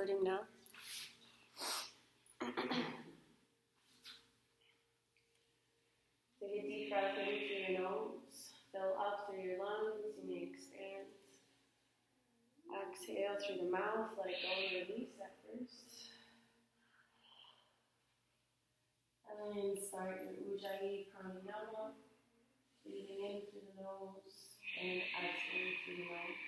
recording now. Take a deep breath in through your nose. Fill up through your lungs. You may expand. Exhale through the mouth. Let go and release at first. And then start your Ujjayi pranayama. Breathing in through the nose and exhaling through the mouth.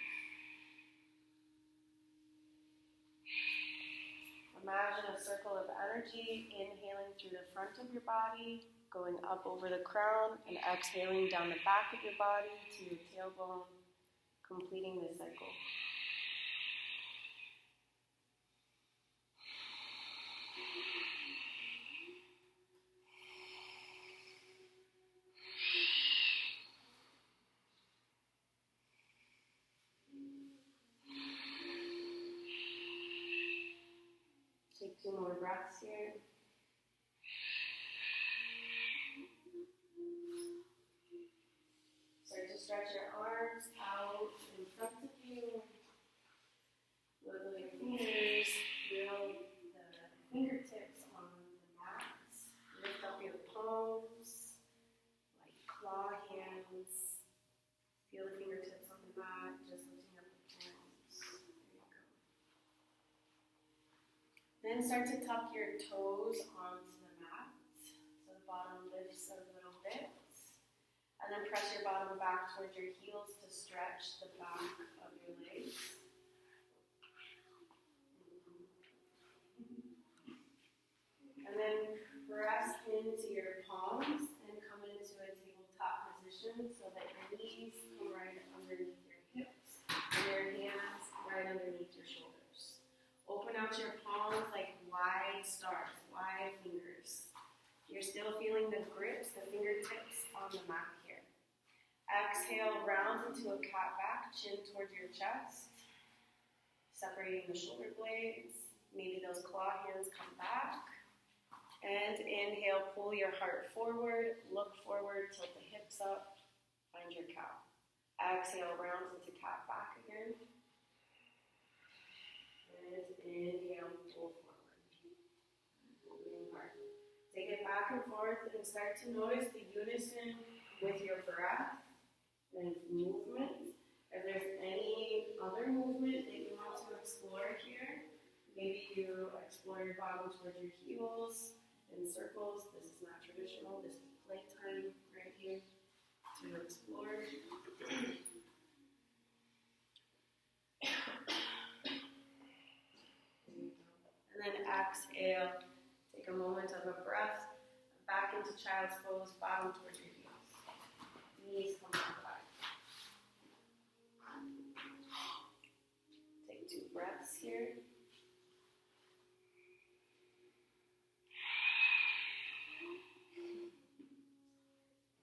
Imagine a circle of energy, inhaling through the front of your body, going up over the crown, and exhaling down the back of your body to your tailbone, completing the cycle. Take 2 more breaths here. Start to stretch your arms out in front of you. Wiggle your fingers. Feel the fingertips on the mats. Lift up your palms like claw hands. Feel the fingertips on the mat, just lifting up the palms. There you go. Then start to tuck your toes onto the mat, so the bottom lifts a little bit. And then press your bottom back towards your heels to stretch the back of your legs. And then press into your palms and come into a tabletop position so that your knees come right underneath your hips and your hands right underneath your shoulders. Open out your palms like wide stars, wide fingers. You're still feeling the grips, the fingertips on the mat here. Exhale, round into a cat back, chin towards your chest. Separating the shoulder blades. Maybe those claw hands come back. And inhale, pull your heart forward, look forward, tilt the hips up, find your cow. Exhale, round into cat back again. And inhale, pull forward. Moving heart. Take it back and forth and start to notice the unison with your breath and movement. If there's any other movement that you want to explore here, maybe you explore your bottom towards your heels in circles. This is not traditional. This is playtime right here to explore. And then exhale. Take a moment of a breath. Back into child's pose, bottom towards your heels. Knees come back. Take 2 breaths here.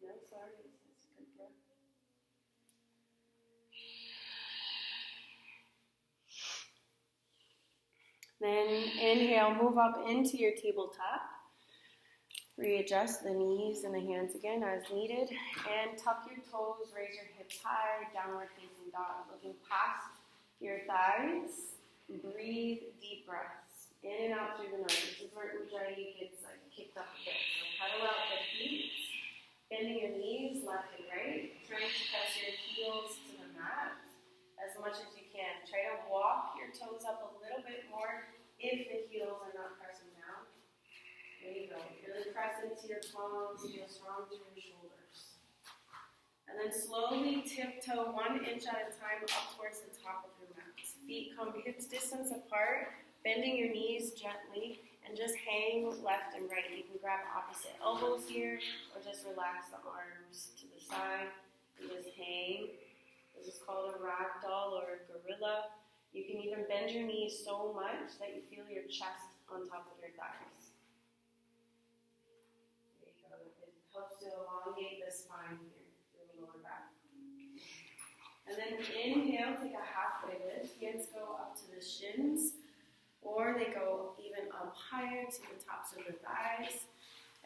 No, sorry, it's a good breath. Then inhale, move up into your tabletop. Readjust the knees and the hands again as needed. And tuck your toes, raise your hips high, downward facing dog. Looking past your thighs. Breathe deep breaths. In and out through the nose. This is where Ujjayi gets like kicked up a bit. So pedal out the feet. Bending your knees left and right. Trying to press your heels to the mat as much as you can. Try to walk your toes up a little bit more if the heels are not pressing down. There you go. Really press into your palms, feel strong through your shoulders. And then slowly tiptoe 1 inch at a time up towards the top of your mat. Feet come hips distance apart, bending your knees gently, and just hang left and right. You can grab opposite elbows here, or just relax the arms to the side and just hang. This is called a ragdoll or a gorilla. You can even bend your knees so much that you feel your chest on top of your thighs. It helps to elongate the spine here, through the lower back. And then inhale, take a halfway lift. Hands go up to the shins, or they go even up higher to the tops of the thighs.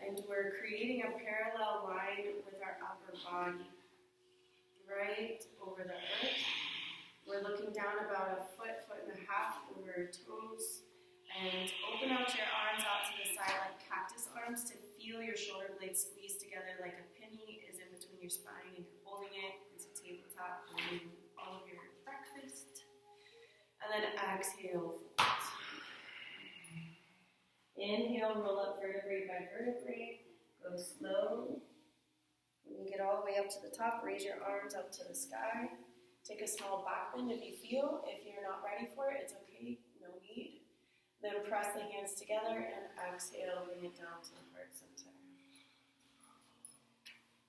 And we're creating a parallel line with our upper body, right over the earth. We're looking down about a foot, foot and a half over our toes. And open out your arms out to the side like cactus arms to feel your shoulder blades squeeze together like a penny is in between your spine and you're holding it. It's a tabletop, holding all of your breakfast. And then exhale, fold. Inhale, roll up vertebrae by vertebrae. Go slow. When you get all the way up to the top, raise your arms up to the sky. Take a small back bend if you feel. If you're not ready for it, it's okay, no need. Then press the hands together and exhale, bring it down to the heart center.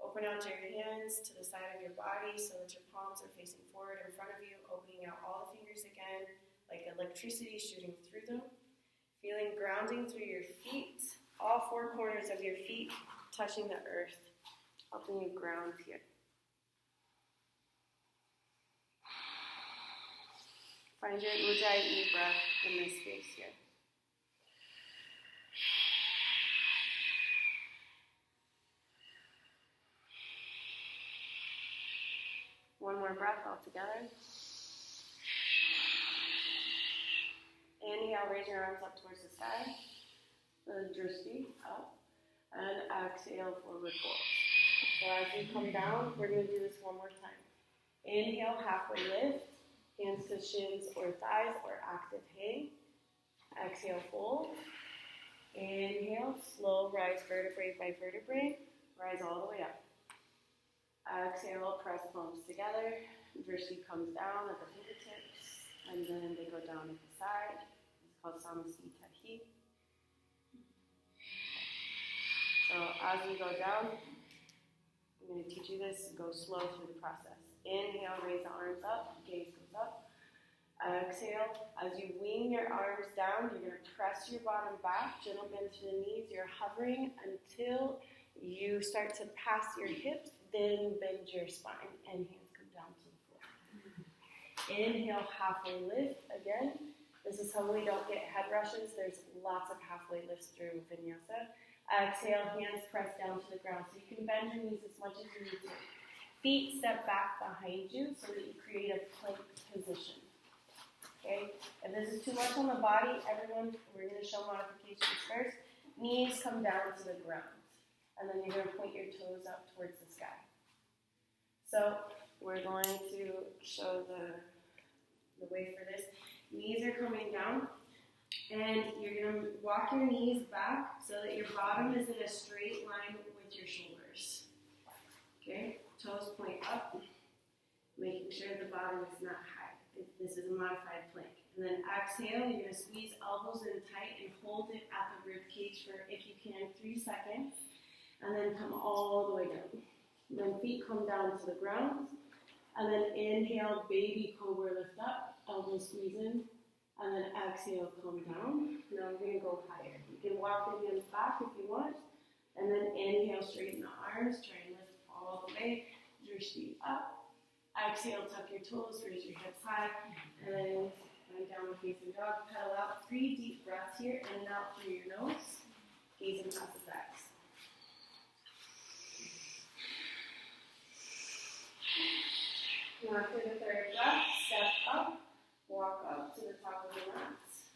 Open out your hands to the side of your body so that your palms are facing forward in front of you, opening out all the fingers again, like electricity shooting through them. Feeling grounding through your feet, all four corners of your feet touching the earth, helping you ground here. Find your Ujjayi breath in this space here. One more breath all together. Inhale, raise your arms up towards the sky. Then drishti up. And exhale, forward fold. So as you come down, we're going to do this one more time. Inhale, halfway lift. Hands to shins or thighs or active hang. Exhale, fold. Inhale, slow rise vertebrae by vertebrae. Rise all the way up. Exhale, press palms together. Drishti comes down at the fingertips. And then they go down at the side. It's called Samasthita Hi. So as you go down, I'm going to teach you this. Go slow through the process. Inhale, raise the arms up. Gaze goes up. Exhale. As you wing your arms down, you're going to press your bottom back. Gentle bend to the knees. You're hovering until you start to pass your hips. Then bend your spine and hands come down to the floor. Inhale, halfway lift again. This is how we don't get head rushes. There's lots of halfway lifts through Vinyasa. Exhale, hands press down to the ground. So you can bend your knees as much as you need to. Feet step back behind you so that you create a plank position. Okay? If this is too much on the body, everyone, we're going to show modifications first. Knees come down to the ground. And then you're going to point your toes up towards the sky. So we're going to show the way for this. Knees are coming down. And you're going to walk your knees back so that your bottom is in a straight line with your shoulders. Okay? Toes point up, making sure the bottom is not high. This is a modified plank. And then exhale, you're going to squeeze elbows in tight and hold it at the rib cage for, if you can, 3 seconds. And then come all the way down. And then feet come down to the ground. And then inhale, baby cobra, lift up, elbows squeeze in. And then exhale, come down. Now we're going to go higher. You can walk the hands back if you want. And then inhale, straighten the arms. Try and lift all the way. Drishti up. Exhale, tuck your toes, raise your hips high. And then downward facing dog. Pedal out. 3 deep breaths here. In and out through your nose. Gazing past the backs. Now for the third breath, step up. Walk up to the top of the mats.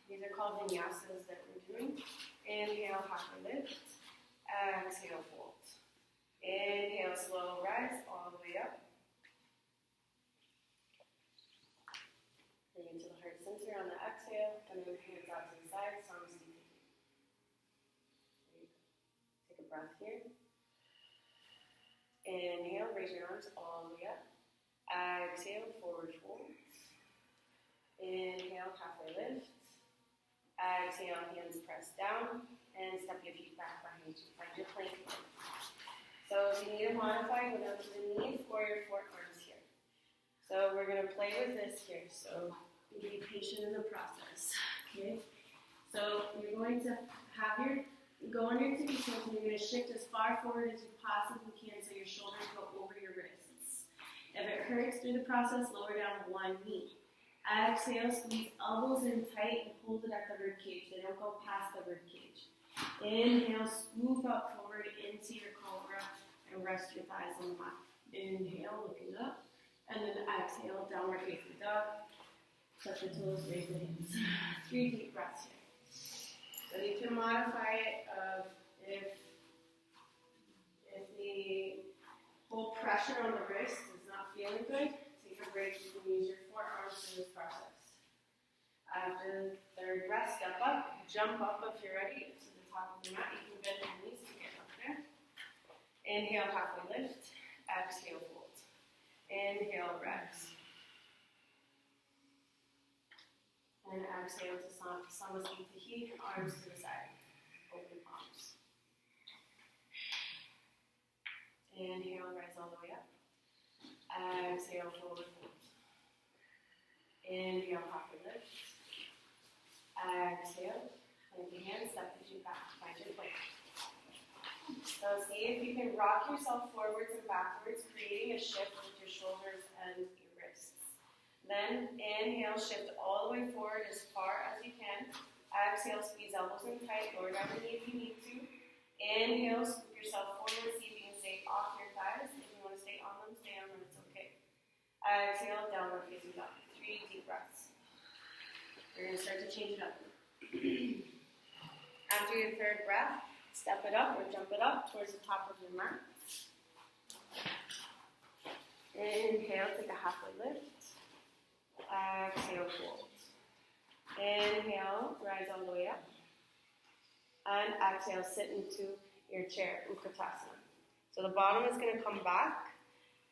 These are called vinyasas that we're doing. Inhale, halfway lift. Exhale, fold. Inhale, slow rise all the way up. Bring it to the heart center on the exhale, and then hands out to the side. Samasthita. Take a breath here. Inhale, raise your arms all the way up. Exhale, forward fold. Inhale, halfway lift. Exhale, hands press down. And step your feet back behind you. Find your plank. So if you need to modify, go down to the knees or your forearms here. So we're going to play with this here. So be patient in the process. Okay? So you're going to have go on your tippy toes and you're going to shift as far forward as you possibly can so your shoulders go over your wrists. If it hurts through the process, lower down one knee. Exhale, squeeze elbows in tight and hold it at the rib cage. They don't go past the rib cage. Inhale, swoop up forward into your cobra and rest your thighs on the mat. Inhale, looking up. And then exhale, downward facing dog. Touch the toes, raise the hands. 3 deep breaths here. So you can modify it if the whole pressure on the wrist is not feeling good, take a break. You can use your forearms in this process. After the third breath, step up, jump up if you're ready to the top of the mat. You can bend your knees to get up there. Inhale, halfway lift. Exhale, fold. Inhale, rise. And exhale to Samasthiti, arms to the side. Open palms. Inhale, rise all the way up. Exhale, forward fold. Inhale, halfway lift. Exhale, plant the hands, step the feet back, find your plank. So see if you can rock yourself forwards and backwards, creating a shift with your shoulders and your wrists. Then inhale, shift all the way forward as far as you can. Exhale, squeeze elbows in tight, lower down the knee if you need to. Inhale, scoop yourself forward, see if you can stay off your thighs. If you want to stay on them, it's okay. Exhale, downward facing dog. 3 deep breaths. We're going to start to change it up. After your third breath, step it up or jump it up towards the top of your mat. Inhale, take a halfway lift. Exhale, fold. Inhale, rise all the way up. And exhale, sit into your chair, Utkatasana. So the bottom is going to come back.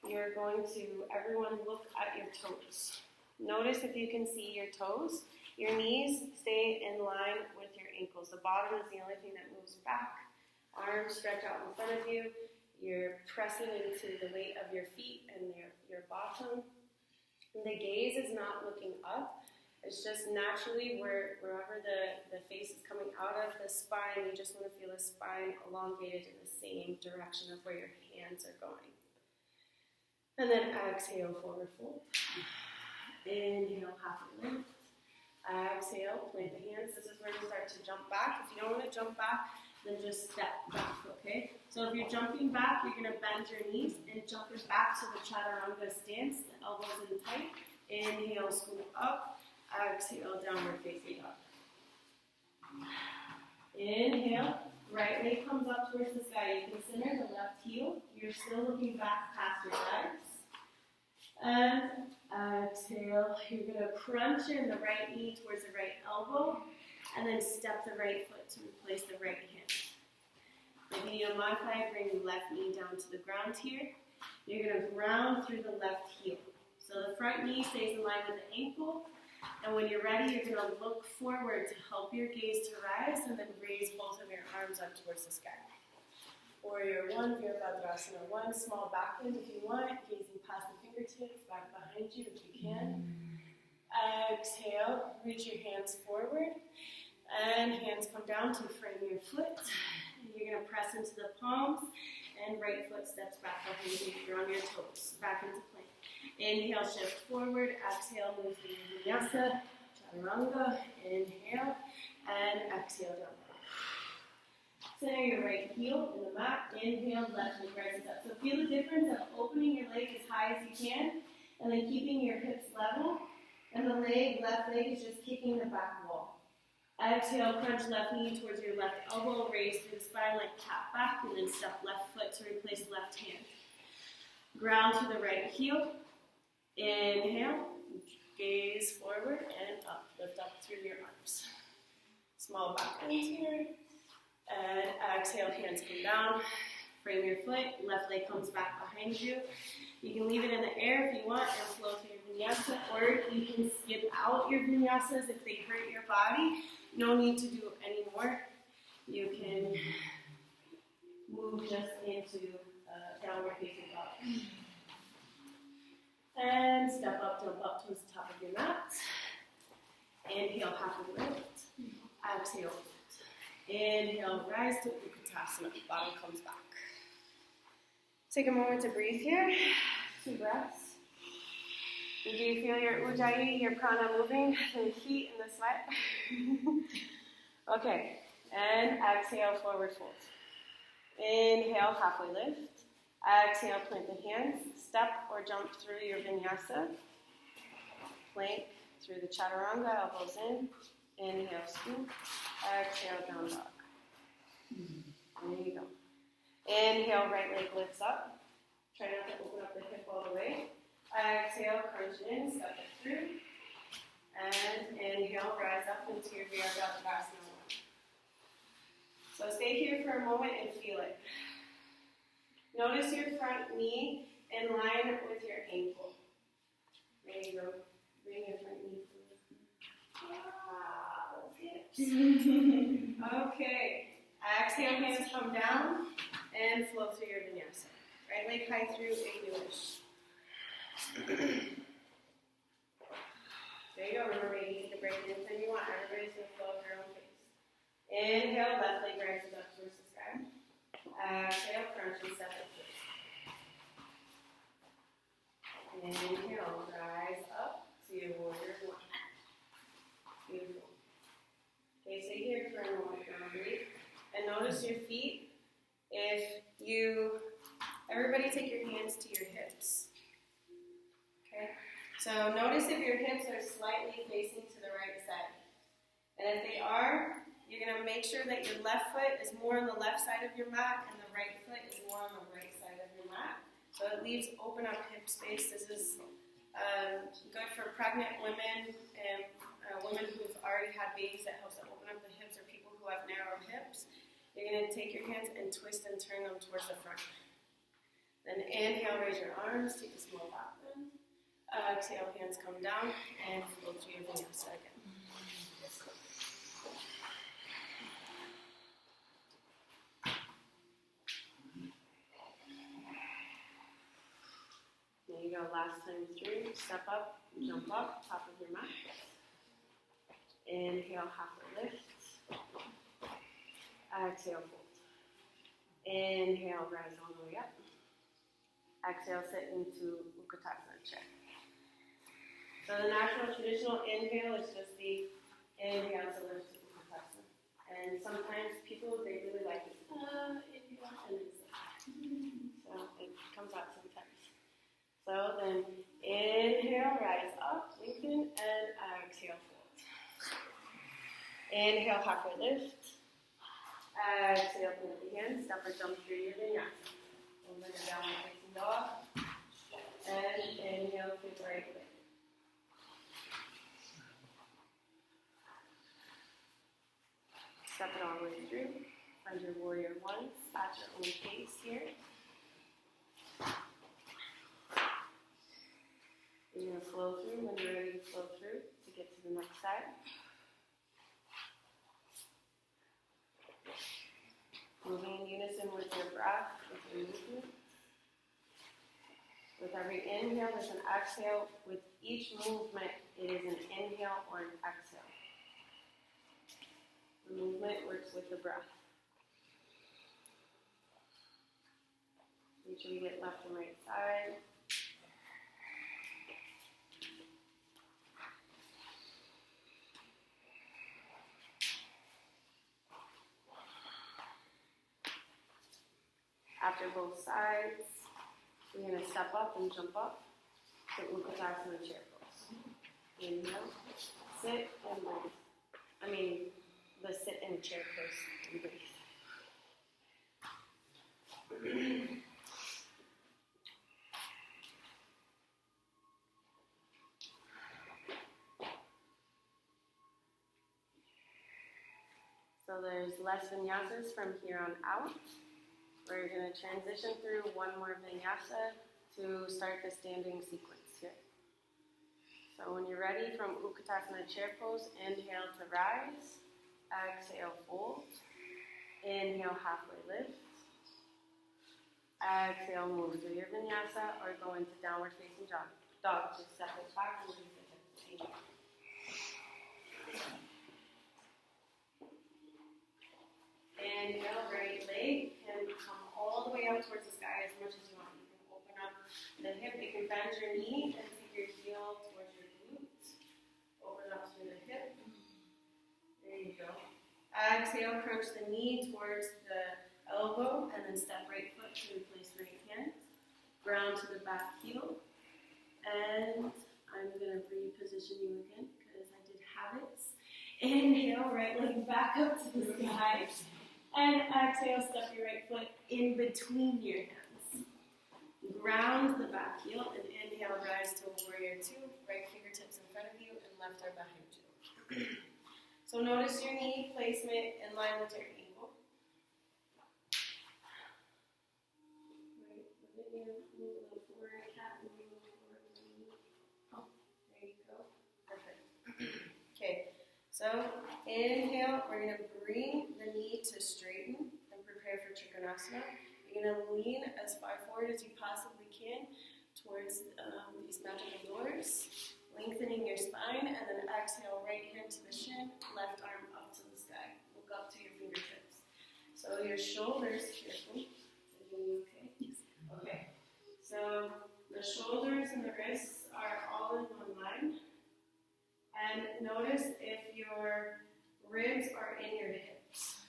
You're going to, everyone, look at your toes. Notice if you can see your toes. Your knees stay in line with your ankles. The bottom is the only thing that moves back. Arms stretch out in front of you. You're pressing into the weight of your feet and your bottom. And the gaze is not looking up. It's just naturally wherever the face is coming out of the spine, you just want to feel the spine elongated in the same direction of where your hands are going. And then exhale, forward fold. Inhale, halfway lift. Exhale, plant the hands. This is where you start to jump back. If you don't want to jump back, then just step back, okay? So if you're jumping back, you're going to bend your knees and jump it back to the chaturanga stance, the elbows in tight. Inhale, scoop up. Exhale, downward facing dog. Inhale, right leg comes up towards the sky. You can center the left heel. You're still looking back past your legs. And exhale, you're going to crunch in the right knee towards the right elbow, and then step the right foot to replace the right hand. If you need to modify, bring the left knee down to the ground here. You're going to ground through the left heel. So the front knee stays in line with the ankle, and when you're ready, you're going to look forward to help your gaze to rise, and then raise both of your arms up towards the sky. Warrior 1, Virabhadrasana 1, small back bend if you want, gazing past the fingertips, back behind you if you can. Exhale, reach your hands forward, and hands come down to frame your foot. And you're going to press into the palms, and right foot steps back behind you. You're on your toes, back into plank. Inhale, shift forward. Exhale, move to Vinyasa, Chaturanga. Inhale, and exhale, down. Center your right heel in the mat. Inhale, left leg rises up. So feel the difference of opening your leg as high as you can, and then keeping your hips level. And the left leg is just kicking the back wall. Exhale, crunch left knee towards your left elbow. Raise through the spine like tap back, and then step left foot to replace left hand. Ground to the right heel. Inhale, gaze forward and up. Lift up through your arms. Small back bend here. And exhale, hands come down. Frame your foot. Left leg comes back behind you. You can leave it in the air if you want and flow to your vinyasa, or you can skip out your vinyasas if they hurt your body. No need to do any more. You can move just into downward facing dog. And step up, jump up towards the top of your mat. Inhale, halfway lift. Exhale. Inhale, rise to Utkatasana. Bottom comes back. Take a moment to breathe here. 2 breaths. Do you feel your ujjayi, your prana moving, the heat and the sweat? Okay, and exhale, forward fold. Inhale, halfway lift. Exhale, plant the hands. Step or jump through your vinyasa. Plank through the chaturanga, elbows in. Inhale, scoop. Exhale, down dog. There you go. Inhale, right leg lifts up. Try not to open up the hip all the way. Exhale, crunch it in, step it through. And inhale, rise up into your Vinyasa. So stay here for a moment and feel it. Notice your front knee in line with your ankle. There you go. Bring your front knee forward. Okay. Exhale, hands come down and flow through your vinyasa. Right leg high through if you wish. There you go. Remember, you can break it anytime you want. Everybody's going to flow at their own pace. Inhale, left leg rises up towards the sky. Exhale, crunch and step it through. Inhale, rise up to your warrior one. Beautiful. Okay, stay here for a moment, breathe. And notice your feet. Everybody take your hands to your hips. Okay? So notice if your hips are slightly facing to the right side. And if they are, you're going to make sure that your left foot is more on the left side of your mat and the right foot is more on the right side of your mat. So it leaves open up hip space. This is good for pregnant women and women who've already had babies. That helps to open up the hips, or people who have narrow hips. You're going to take your hands and twist and turn them towards the front. Then inhale, raise your arms, take a small back bend. Exhale, hands come down and flow through your vinyasa again. There you go, last time through. Step up, jump up, top of your mat. Inhale, halfway lift. Exhale, fold. Inhale, rise all the way up. Exhale, sit into Utkatasana chair. So the natural traditional inhale is just the inhale to lift to Utkatasana. And sometimes people, they really like it. Inhale, and it's so it comes out sometimes. So then inhale, rise up, lengthen, and exhale, fold. Inhale, halfway lift. Exhale, put the hands, step or jump through your vinyasa. Over the downward facing dog. And inhale to the right leg. Step it all the way through. Find your warrior one at your own pace here. You're going to flow through. When you're ready to flow through to get to the next side. Moving in unison with your breath, with your movement. With every inhale, there's an exhale. With each movement, it is an inhale or an exhale. The movement works with the breath. Make sure you get left and right side. After both sides, we're going to step up and jump up to Utkatasana chair pose. Inhale, sit and breathe. The sit and chair pose and breathe. So there's less vinyasas from here on out. We're going to transition through one more vinyasa to start the standing sequence here. So when you're ready from Utkatasana chair pose, inhale to rise, exhale, fold, inhale, halfway lift, exhale, move through your vinyasa or go into downward facing dog. Just step it back and release the hips. Inhale, right leg can come all the way up towards the sky as much as you want. You can open up the hip, you can bend your knee and take your heel towards your glutes. Open up through the hip. There you go. Exhale, crunch the knee towards the elbow and then step right foot to replace right hand. Ground to the back heel. And I'm going to reposition you again because I did habits. Inhale, right leg back up to the sky. And exhale, step your right foot in between your hands. Ground the back heel and inhale, rise to a warrior two. Right fingertips in front of you and left arm behind you. So notice your knee placement in line with your ankle. Right, move a little forward, cat, move a little forward, knee. Oh, there you go. Perfect. Okay, so inhale, we're going to bring the knee to straighten and prepare for Trikonasana. You're going to lean as far forward as you possibly can towards these magical doors, lengthening your spine, and then exhale, right hand to the shin, left arm up to the sky. Look up to your fingertips. So your shoulders, carefully. Are you okay? Okay. So the shoulders and the wrists are all in one line. And notice if your ribs are in your hips.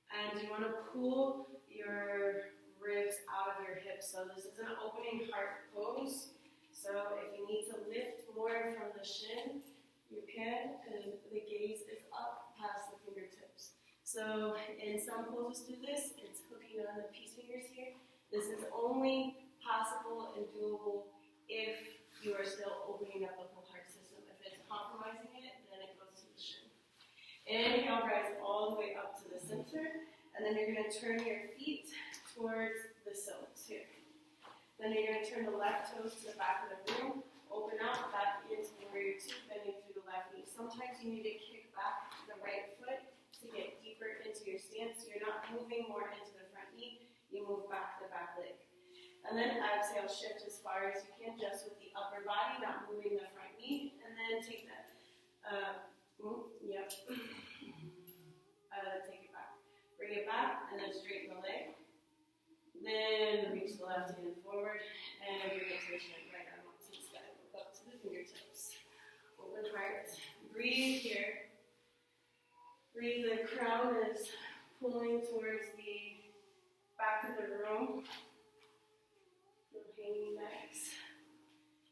And you want to pull your ribs out of your hips. So this is an opening heart pose. So if you need to lift more from the shin, you can, and the gaze is up past the fingertips. So in some poses do this, it's hooking on the peace fingers here. This is only possible and doable if you are still opening up the whole heart system. If it's compromising it, then it goes to the shin. Inhale, rise all the way up to the center, and then you're going to turn your feet towards the silks here. Then you're going to turn the left toes to the back of the room, open out, back into warrior two, bending through the left knee. Sometimes you need to kick back the right foot to get deeper into your stance. You're not moving more into the front knee, you move back the back leg. And then exhale, shift as far as you can, just with the upper body, not moving the front knee. And then take that, take it back. Bring it back, and then straighten the leg. Then reach the left hand forward, and bring it to the shin, right arm up to the sky. Look up to the fingertips. Open heart. Breathe here. Breathe, the crown is pulling towards the back of the room. No hanging necks.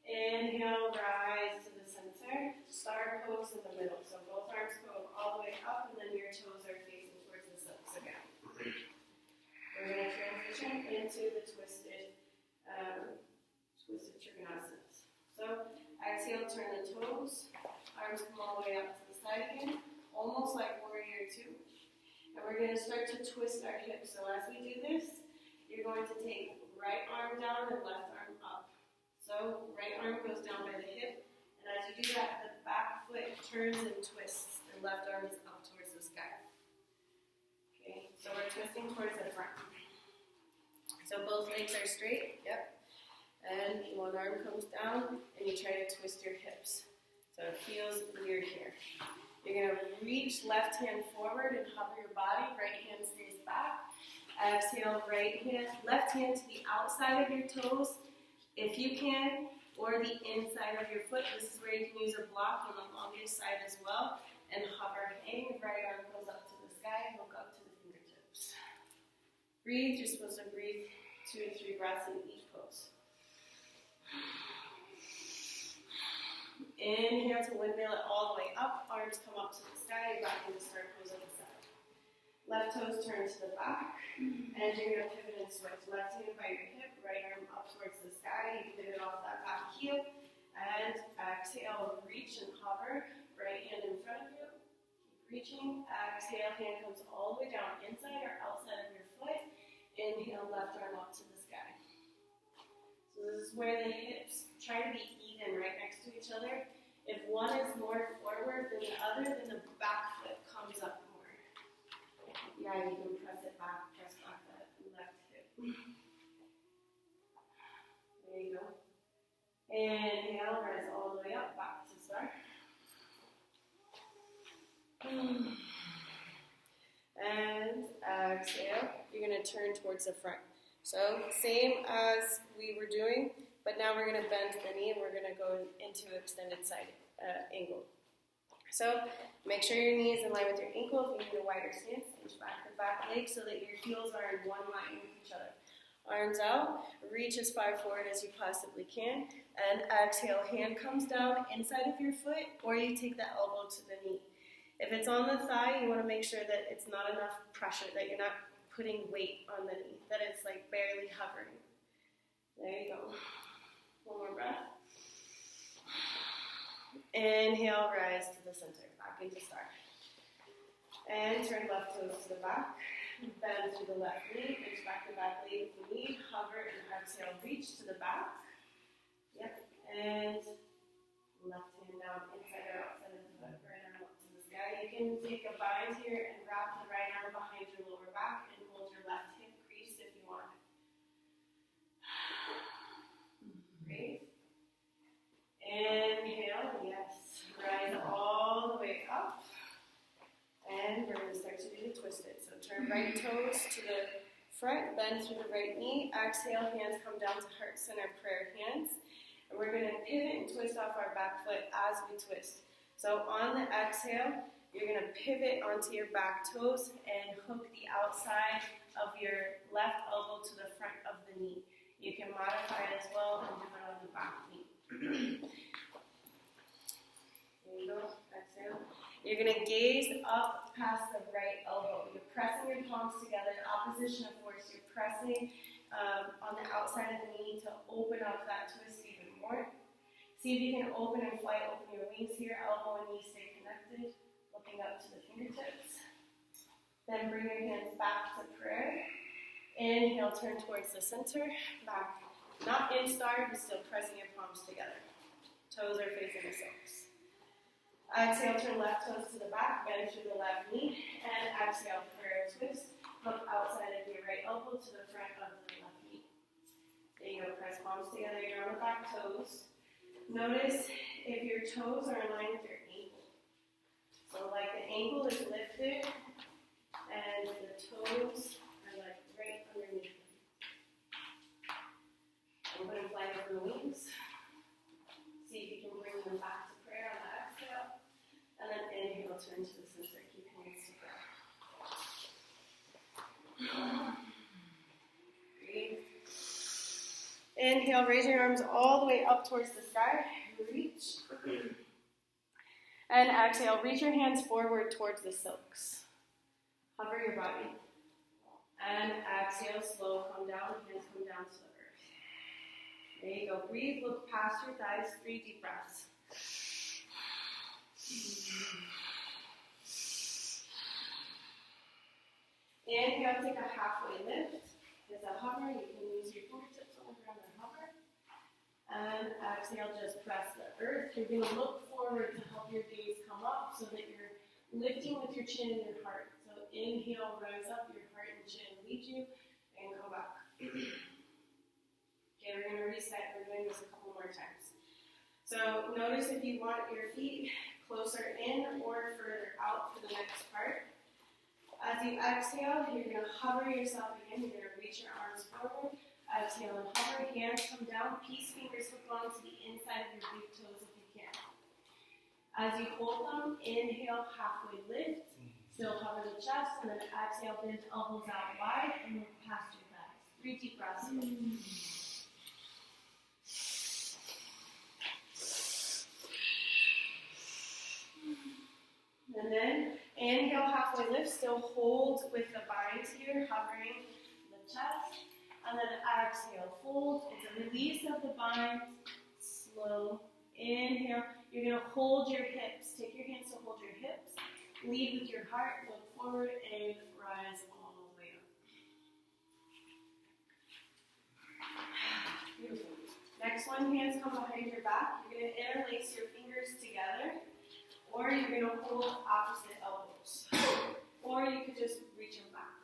Inhale, rise to the center. Star pose in the middle. So both arms go all the way up, and then your toes are facing towards the silks again. We're going to transition into the twisted Trikonasanas. So exhale, turn the toes. Arms come all the way up to the side again, almost like warrior two. And we're going to start to twist our hips. So as we do this, you're going to take right arm down and left arm up. So right arm goes down by the hip, and as you do that, the back foot turns and twists, and left arm is up towards the sky. Okay, so we're twisting towards the front. So both legs are straight, yep. And one arm comes down, and you try to twist your hips. So it feels weird here. You're going to reach left hand forward and hover your body, right hand stays back. Exhale, left hand to the outside of your toes, if you can, or the inside of your foot. This is where you can use a block on the longest side as well. And hover, hang, right arm goes up to the sky, look up to the fingertips. Breathe, you're supposed to breathe 2 to 3 breaths in each pose. Inhale to windmill it all the way up, arms come up to the sky, back into start pose at the side. Left toes turn to the back, and you're going to pivot and switch. Left hand by your hip, right arm up towards the sky, you pivot off that back heel, and exhale, reach and hover, right hand in front of you. Reaching, exhale, hand comes all the way down, inside or outside of your foot. Inhale, left arm up to the sky. So this is where the hips try to be even, right next to each other. If one is more forward than the other, then the back foot comes up more. Yeah, you can press back that left hip. There you go. Inhale, rise all the way up, back to start. And exhale, you're going to turn towards the front. So same as we were doing, but now we're going to bend the knee and we're going to go into extended side angle. So make sure your knee is in line with your ankle. If you need a wider stance, inch back the back leg so that your heels are in one line with each other. Arms out, reach as far forward as you possibly can, and exhale, hand comes down inside of your foot, or you take the elbow to the knee. If it's on the thigh, you want to make sure that it's not enough pressure, that you're not putting weight on the knee, that it's like barely hovering. There you go. One more breath. Inhale, rise to the center, back into start. And turn left toes to the back. Bend through the left knee, reach back to back leg if you need. Hover and exhale, reach to the back. Yep. And left hand down inside or outside of the foot, right arm up to the sky. You can take a bind here and wrap the right arm behind your lower back and hold your left hip creased if you want. Great. Inhale, yes. Rise all the way up. And we're going to start to do the twisted. So turn right toes to the front, bend through the right knee. Exhale, hands come down to heart center prayer hands. And we're going to pivot and twist off our back foot as we twist. So on the exhale, you're going to pivot onto your back toes and hook the outside of your left elbow to the front of the knee. You can modify it as well and do it on the back knee. There you go. Exhale. You're going to gaze up past the right elbow. You're pressing your palms together, opposition of force. You're pressing on the outside of the knee to open up that twist even more. See if you can open and fly, open your wings here. Elbow and knee stay connected, looking up to the fingertips. Then bring your hands back to prayer. Inhale, turn towards the center, back. Not in star, but still pressing your palms together. Toes are facing the silks. Exhale, turn left toes to the back, bend through the left knee, and exhale, prayer twist. Look outside of your right elbow to the front of the left knee. There you go, press palms together, you're on the back toes. Notice if your toes are in line with your ankle. So like the ankle is lifted, and the toes are like right underneath them. Open and fly over the wings. See if you can bring them back to prayer on the exhale. And then inhale, turn to the center. Keep hands to prayer. Breathe. Inhale, raise your arms all the way up towards the sky. Reach. And exhale, reach your hands forward towards the silks. Hover your body. And exhale, slow, come down, hands come down to the earth. There you go. Breathe, look past your thighs, 3 deep breaths. Inhale, take a halfway lift. As a hover, you can use your fingertips on the ground and hover. And exhale, just press the earth. You're going to look forward to help your gaze come up so that you're lifting with your chin and your heart. So inhale, rise up, your heart and chin lead you, and come back. Okay, we're going to reset. We're doing this a couple more times. So notice if you want your feet closer in or further out for the next part. As you exhale, you're going to hover yourself again. You're going to reach your arms forward. Exhale and hover. Hands come down. Peace fingers hook on to the inside of your big toes if you can. As you hold them, inhale, halfway lift. Still hover the chest. And then exhale, bend elbows out wide and look past your thighs. 3 deep breaths. And then inhale, halfway lift, still hold with the binds here, hovering the chest. And then exhale, fold. It's a release of the binds. Slow. Inhale. You're going to hold your hips. Take your hands to hold your hips. Lead with your heart. Look forward and rise all the way up. Beautiful. Next one, hands come behind your back. You're going to interlace your fingers together. Or you're going to hold opposite elbows. Or you could just reach them back.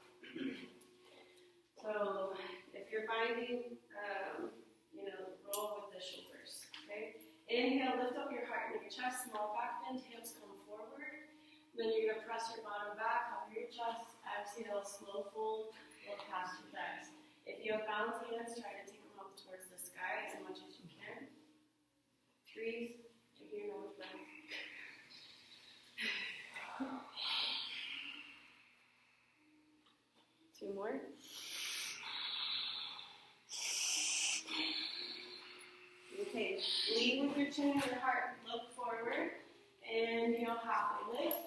So if you're binding, roll with the shoulders. Okay? Inhale, lift up your heart and your chest, small back bend, hips come forward. Then you're going to press your bottom back, cover your chest. Exhale, slow fold, look past your thighs. If you have balanced hands, try to take them up towards the sky as much as you can. Breathe. Take your nose breath. 2 more. chin and your heart, look forward. Inhale, halfway lift.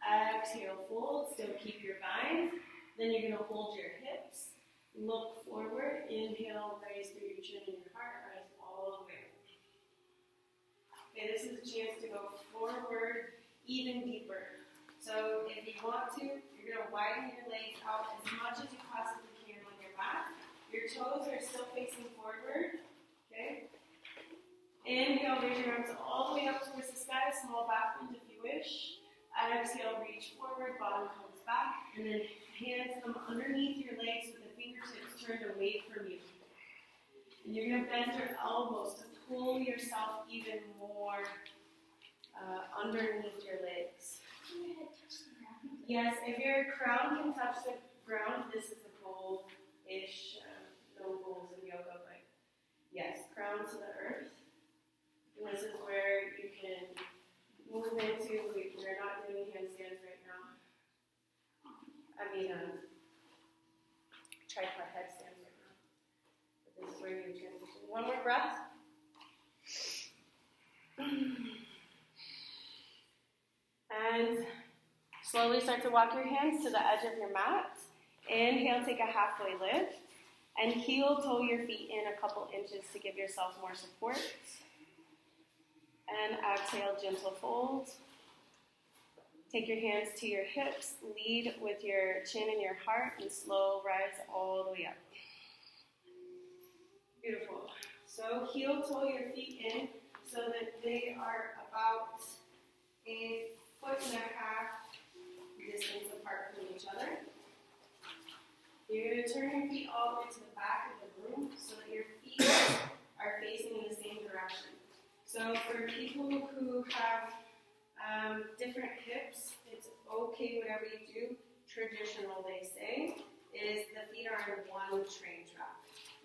Exhale, fold. Still keep your bind. Then you're going to hold your hips. Look forward. Inhale, raise through your chin and your heart. Rise all the way up. Okay, this is a chance to go forward even deeper. So if you want to, you're going to widen your legs out as much as you possibly can on your mat. Your toes are still facing forward. Okay? Inhale, raise your arms all the way up towards the sky. Small back bend if you wish. Exhale, reach forward, bottom comes back. And then hands come underneath your legs with the fingertips turned away from you. And you're going to bend your elbows to pull yourself even more underneath your legs. Yes, if your crown can touch the ground, this is a goal-ish, no goals in yoga, but yes, crown to the earth. And this is where you can move into, we're not doing handstands right now. Tripod headstands right now. But this is where you transition. One more breath. And slowly start to walk your hands to the edge of your mat. Inhale, take a halfway lift. And heel toe your feet in a couple inches to give yourself more support. And exhale, gentle fold. Take your hands to your hips. Lead with your chin and your heart. And slow rise all the way up. Beautiful. So heel toe your feet in so that they are about a foot and a half distance apart from each other. You're going to turn your feet all the way to the back of the room so that your feet are facing in the same direction. So for people who have different hips, it's okay whatever you do. Traditional, they say, is the feet are on one train track.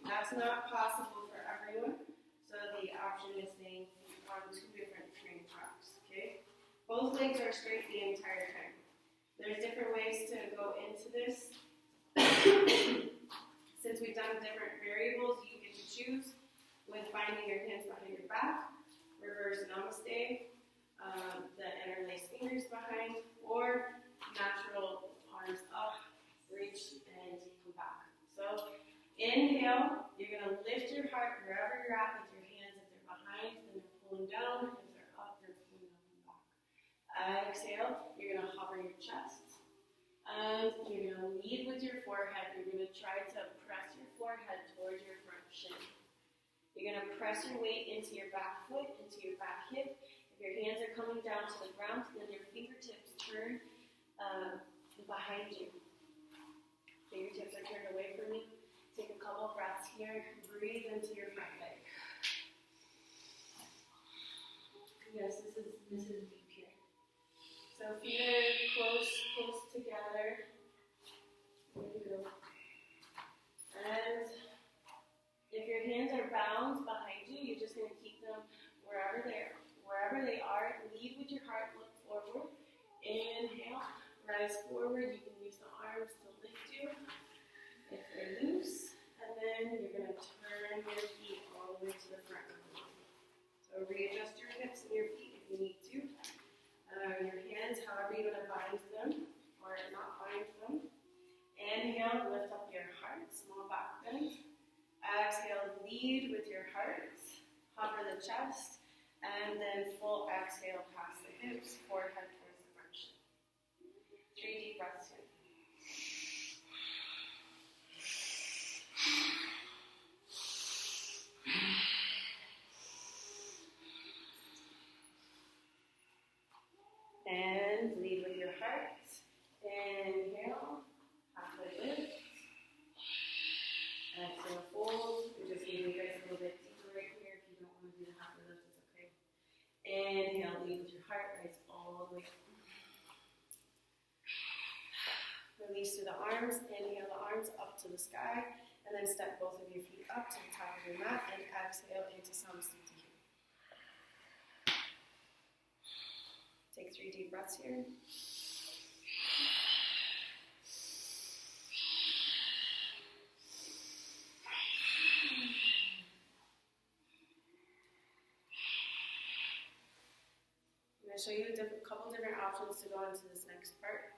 That's not possible for everyone, so the option is staying on two different train tracks, okay? Both legs are straight the entire time. There's different ways to go into this. Since we've done different variables, you get to choose with binding your hands behind your back, reverse namaste, the interlaced fingers behind, or natural arms up, reach, and come back. So inhale, you're going to lift your heart wherever you're at with your hands. If they're behind, then they're pulling down. If they're up, they're pulling up and back. Exhale, you're going to hover your chest. And you're going to lead with your forehead. You're going to try to press your forehead towards your front shin. You're going to press your weight into your back foot, into your back hip. If your hands are coming down to the ground, then your fingertips turn behind you. Fingertips are turned away from you. Take a couple of breaths here. Breathe into your front leg. Yes, this is deep here. So feet are close together. There you go. And if your hands are bound behind you, you're just going to keep them wherever they are. Lead with your heart, look forward. Inhale, rise forward. You can use the arms to lift you if they're loose. And then you're going to turn your feet all the way to the front. So readjust your hips and your feet if you need to. Your hands, however you want to bind them or not bind them. Inhale, lift up your heart, small back bend. Exhale, lead with your heart, hover the chest, and then full exhale past the hips, forehead towards the front shin. 3 deep breaths in. And lead with your heart. Inhale, halfway lift. Exhale, fold. We're just giving you guys a little bit deeper right here. If you don't want to do the halfway lift, it's okay. Inhale, lead with your heart, rise all the way up. Release through the arms. Inhale the arms up to the sky. And then step both of your feet up to the top of your mat. And exhale into Samasthiti. Take 3 deep breaths here. going to show you a couple different options to go into this next part.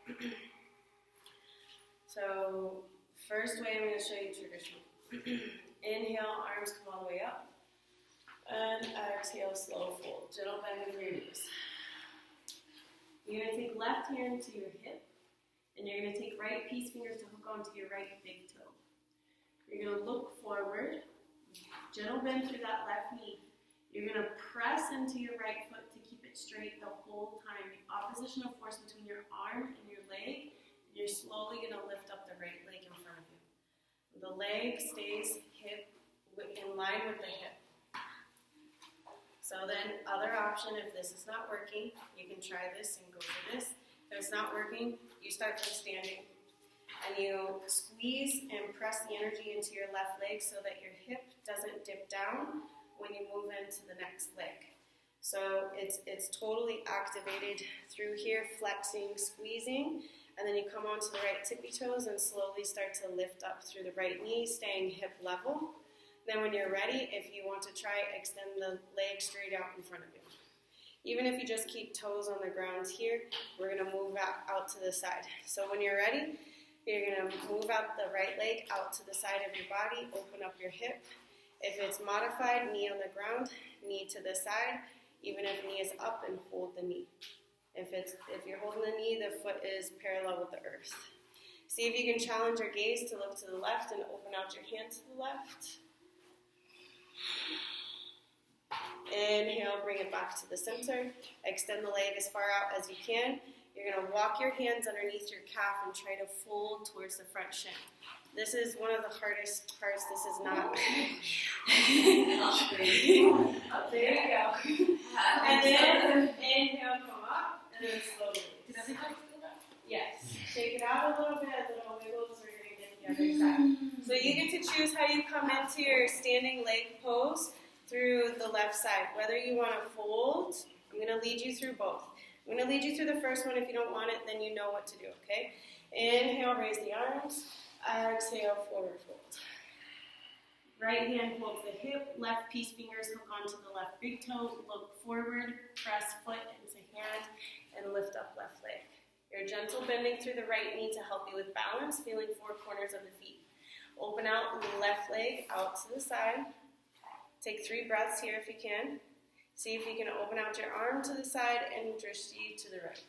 So, first way I'm going to show you traditional. Inhale, arms come all the way up. And exhale, slow fold. Gentle bend of your knees. You're going to take left hand to your hip. And you're going to take right peace fingers to hook onto your right big toe. You're going to look forward. Gentle bend through that left knee. You're going to press into your right foot to keep it straight the whole time. The oppositional force between your arm and your leg. And you're slowly going to lift up the right leg in front of you. The leg stays hip in line with the hip. So then, other option, if this is not working, you can try this and go for this. If it's not working, you start from standing. And you squeeze and press the energy into your left leg so that your hip doesn't dip down when you move into the next leg. So it's totally activated through here, flexing, squeezing, and then you come onto the right tippy toes and slowly start to lift up through the right knee, staying hip level. Then when you're ready, if you want to try, extend the leg straight out in front of you. Even if you just keep toes on the ground here, we're going to move out to the side. So when you're ready, you're going to move out the right leg out to the side of your body, open up your hip. If it's modified, knee on the ground, knee to the side, even if knee is up, and hold the knee. If you're holding the knee, the foot is parallel with the earth. See if you can challenge your gaze to look to the left and open out your hand to the left. Inhale, bring it back to the center. Extend the leg as far out as you can. You're going to walk your hands underneath your calf and try to fold towards the front shin. This is one of the hardest parts. This is not. There you go. And then inhale, come up, and then slowly. Yes. Shake it out a little bit, little wiggles. We're going to get the other side. So you get to choose how you come into your standing leg pose through the left side. Whether you want to fold, I'm going to lead you through both. I'm going to lead you through the first one. If you don't want it, then you know what to do, okay? Inhale, raise the arms. Exhale, forward fold. Right hand holds the hip. Left peace fingers hook onto the left big toe. Look forward. Press foot into hand. And lift up left leg. You're gentle bending through the right knee to help you with balance, feeling four corners of the feet. Open out the left leg out to the side. Take 3 breaths here if you can. See if you can open out your arm to the side and drishti to the right.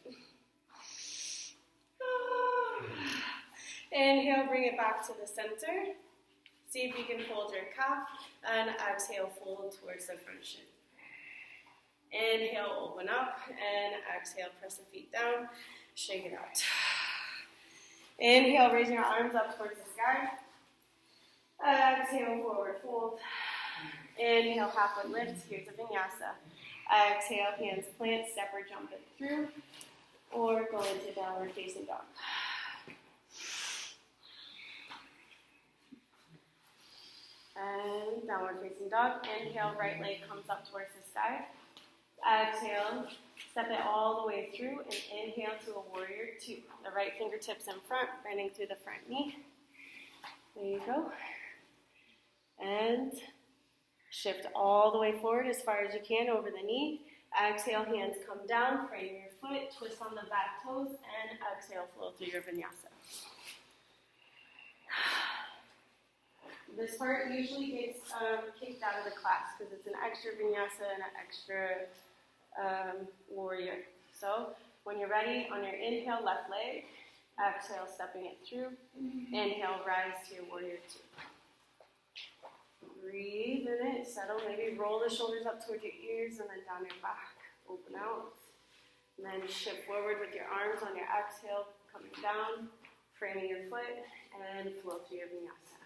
Inhale, bring it back to the center. See if you can hold your calf. And exhale, fold towards the front shin. Inhale, open up. And exhale, press the feet down. Shake it out. Inhale, raise your arms up towards the sky. Exhale, forward fold. Inhale, halfway lift. Here's a vinyasa. Exhale, hands plant, step or jump it through. Or go into downward facing dog. And downward facing dog. Inhale, right leg comes up towards the sky. Exhale, step it all the way through and inhale to a warrior 2. The right fingertips in front, bending through the front knee. There you go. And shift all the way forward as far as you can over the knee. Exhale, hands come down, frame your foot, twist on the back toes, and exhale, flow through your vinyasa. This part usually gets kicked out of the class because it's an extra vinyasa and an extra warrior. So when you're ready, on your inhale, left leg, exhale, stepping it through. Inhale, rise to your warrior 2. Breathe in it, settle, maybe roll the shoulders up towards your ears and then down your back. Open out. And then shift forward with your arms on your exhale, coming down, framing your foot, and flow through your vinyasa.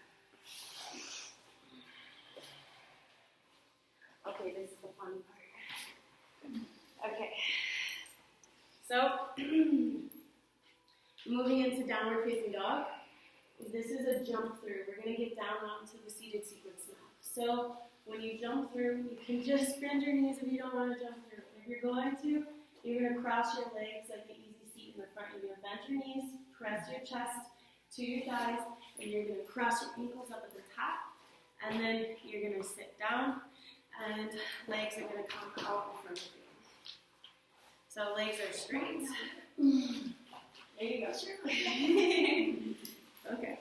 Okay, this is the fun part. Okay. So, moving into downward facing dog. This is a jump through. We're going to get down onto the seated sequence now. So, when you jump through, you can just bend your knees if you don't want to jump through. If you're going to, you're going to cross your legs like an easy seat in the front. You're going to bend your knees, press your chest to your thighs, and you're going to cross your ankles up at the top. And then you're going to sit down, and legs are going to come out in front of you. So legs are straight. There you go, Shirley. Okay.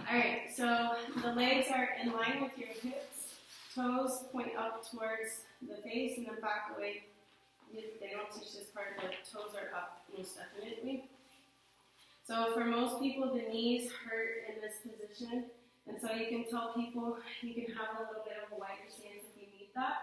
Alright, so the legs are in line with your hips. Toes point up towards the face and then back away. They don't teach this part, but toes are up most definitely. So for most people, the knees hurt in this position. And so you can tell people you can have a little bit of a wider stance if you need that.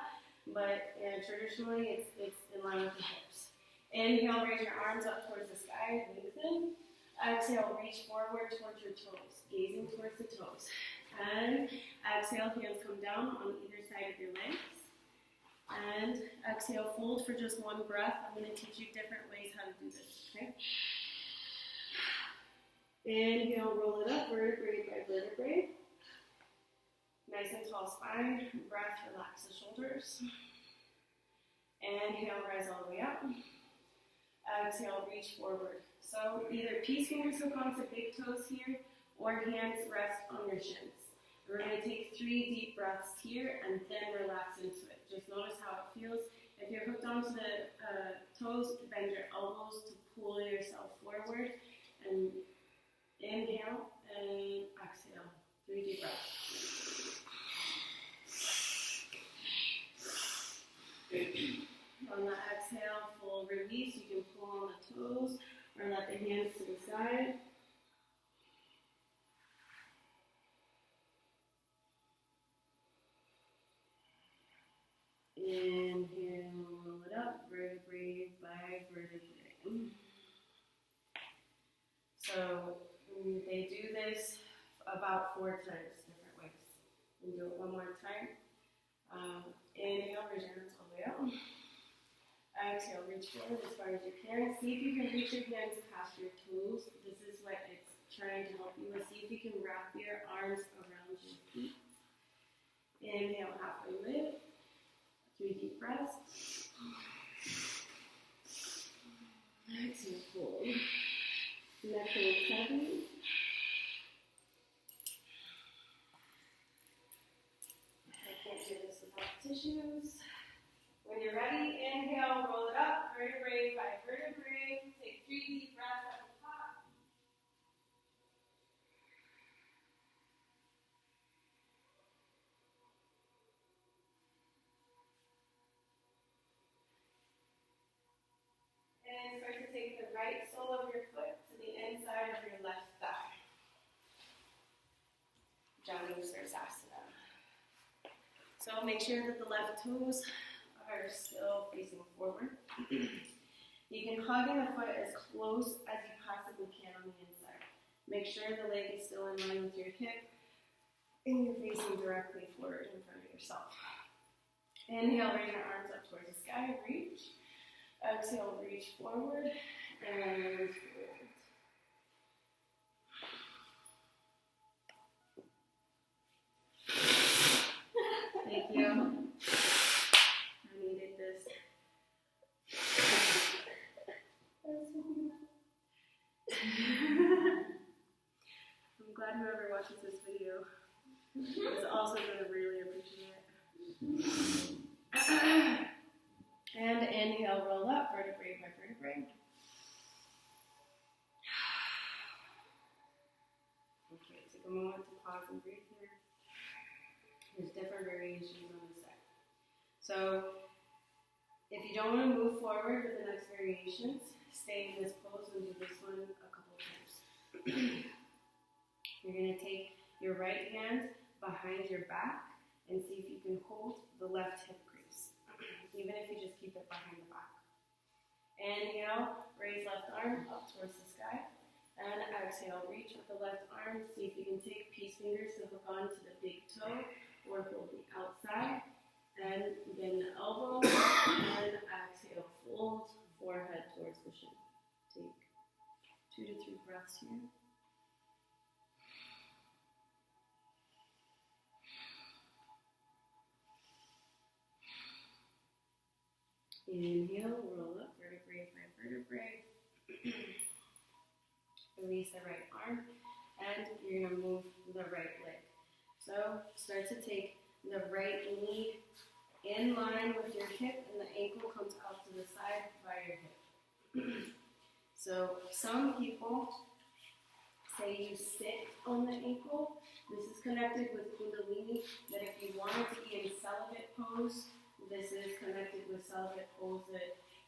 But traditionally, it's in line with the hips. Inhale, raise your arms up towards the sky, lengthen. Exhale, reach forward towards your toes, gazing towards the toes. And exhale, hands come down on either side of your legs. And exhale, fold for just one breath. I'm going to teach you different ways how to do this, okay? Inhale, roll it up, vertebrae by vertebrae. Nice and tall spine. Breath, relax the shoulders. Inhale, rise all the way up. Exhale, reach forward. So either peace fingers hook onto big toes here, or hands rest on your shins. We're going to take 3 deep breaths here and then relax into it. Just notice how it feels. If you're hooked onto the toes, bend your elbows to pull yourself forward. And inhale and exhale. 3 deep breaths. On the exhale, full release. You can pull on the toes or let the hands to the side. Inhale, roll it up, vertebrae by vertebrae. So they do this about 4 times, different ways. We'll do it one more time. Inhale, raise your hands all the way up. Exhale, reach forward as far as you can. See if you can reach your hands past your toes. This is what it's trying to help you with. See if you can wrap your arms around your feet. Inhale, halfway lift. 3 deep breaths. Exhale, fold. Neck is heavy. I can't do this without tissues. When you're ready, inhale, roll it up, vertebrae by vertebrae. Take 3 deep breaths at the top. And start to take the right sole of your foot to the inside of your left thigh. Asana. So make sure that the left toes are still facing forward. You can hug in the foot as close as you possibly can on the inside. Make sure the leg is still in line with your hip and you're facing directly forward in front of yourself. Inhale, raise your arms up towards the sky, reach. Exhale, reach forward and move forward. Thank you. I needed this. I'm glad whoever watches this video is also going to really appreciate it. And inhale, roll up, vertebrae by vertebrae. Okay, take a moment to pause and breathe here. There's different variations on this side. So, if you don't want to move forward with the next variations, stay in this pose and do this one a couple times. You're going to take your right hand behind your back and see if you can hold the left hip crease, even if you just keep it behind the back. Inhale, raise left arm up towards the sky. And exhale, reach with the left arm. See if you can take peace fingers to hook on to the big toe or hold the outside. And bend the elbow. And exhale, fold forehead towards the shin. Take 2 to 3 breaths here. Inhale, roll up, vertebrae by vertebrae. Release the right arm, and you're going to move the right leg. So start to take the right knee in line with your hip, and the ankle comes out to the side by your hip. So some people say you sit on the ankle. This is connected with Kundalini, that if you wanted to be in celibate pose, this is connected with celibate pose.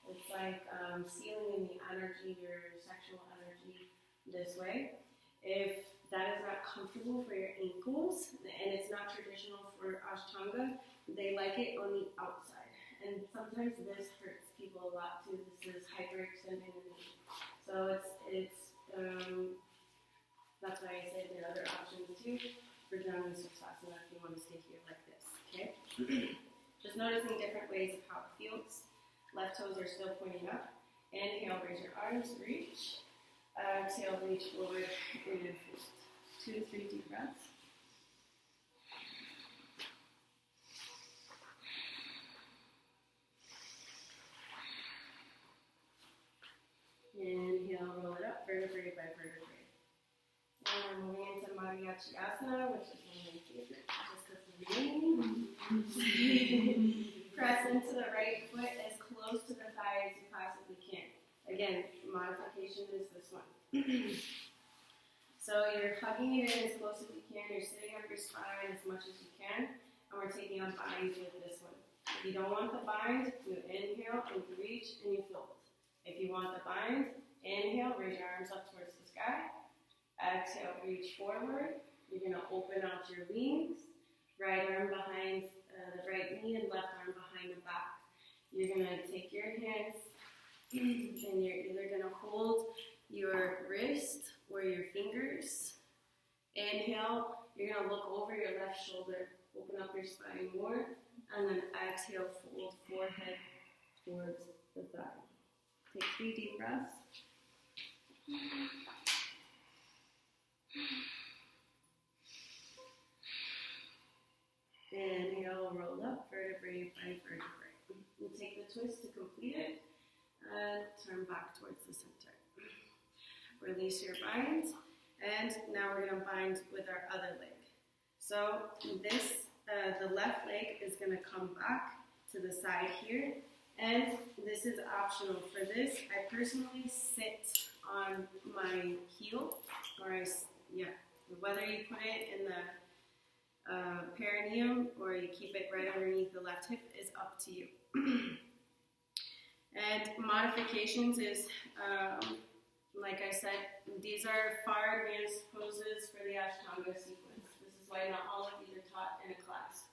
It's like sealing in the energy, your sexual energy this way. If that is not comfortable for your ankles, and it's not traditional for Ashtanga, they like it on the outside. And sometimes this hurts people a lot too. This is hyperextending the knee. So that's why I said there are other options too for Janu Sukhasana if you want to stay here like this. Okay? Just noticing different ways of how it feels. Left toes are still pointing up. Inhale, raise your arms, reach. Exhale, reach forward and fold. 2 to 3 deep breaths. Inhale, roll it up, vertebrae by vertebrae. And we're moving into Mariachi Asana, which is one of my favorites, just because of the name. Press into the right foot as close to the thigh as you possibly can. Again, modification is this one. So you're hugging it in as close as you can. You're sitting up your spine as much as you can. And we're taking on binds with this one. If you don't want the bind, you inhale and you reach and you fold. If you want the bind, inhale, raise your arms up towards the sky. Exhale, reach forward. You're going to open out your wings. Right arm behind the right knee and left arm behind the back. You're going to take your hands and you're either going to hold your wrist or your fingers. Inhale, you're going to look over your left shoulder, open up your spine more, and then exhale, fold forehead towards the thigh. Take 3 deep breaths. Inhale, roll up, vertebrae by vertebrae. We'll take the twist to complete it. Turn back towards the center. Release your bind. And now we're going to bind with our other leg. So this, the left leg is going to come back to the side here. And this is optional. For this, I personally sit on my heel, whether you put it in the perineum or you keep it right underneath the left hip is up to you. And modifications is, like I said, these are far advanced poses for the Ashtanga sequence. This is why not all of these are taught in a class.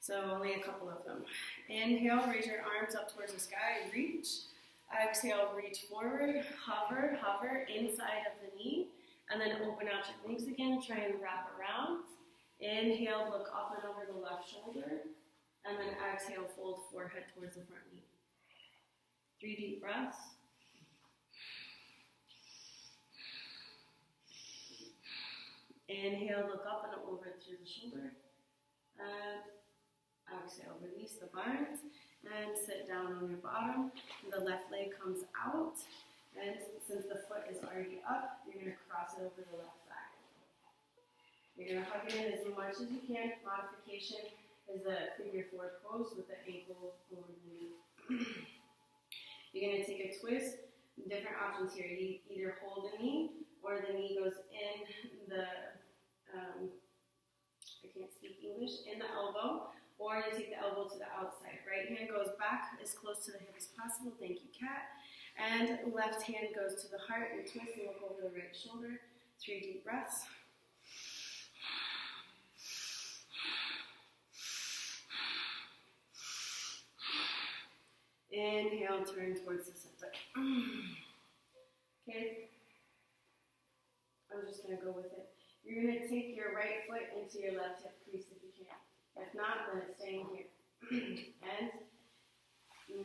So only a couple of them. Inhale, raise your arms up towards the sky, reach. Exhale, reach forward, hover inside of the knee, and then open out your wings again, try and wrap around. Inhale, look up and over the left shoulder, and then exhale, fold forehead towards the front knee. 3 deep breaths. Inhale, look up and over through the shoulder. And exhale, release the bind and sit down on your bottom. The left leg comes out, and since the foot is already up, you're going to cross it over the left thigh. You're going to hug it in as much as you can. Modification is the figure 4 pose with the ankle over the knee. You're going to take a twist. Different options here. You either hold the knee or the knee goes in the, I can't speak English, in the elbow, or you take the elbow to the outside. Right hand goes back as close to the hip as possible. Thank you, cat. And left hand goes to the heart and twist and look over the right shoulder. 3 deep breaths. Inhale, turn towards the center. Okay. I'm just going to go with it. You're going to take your right foot into your left hip crease if you can. If not, then it's staying here. And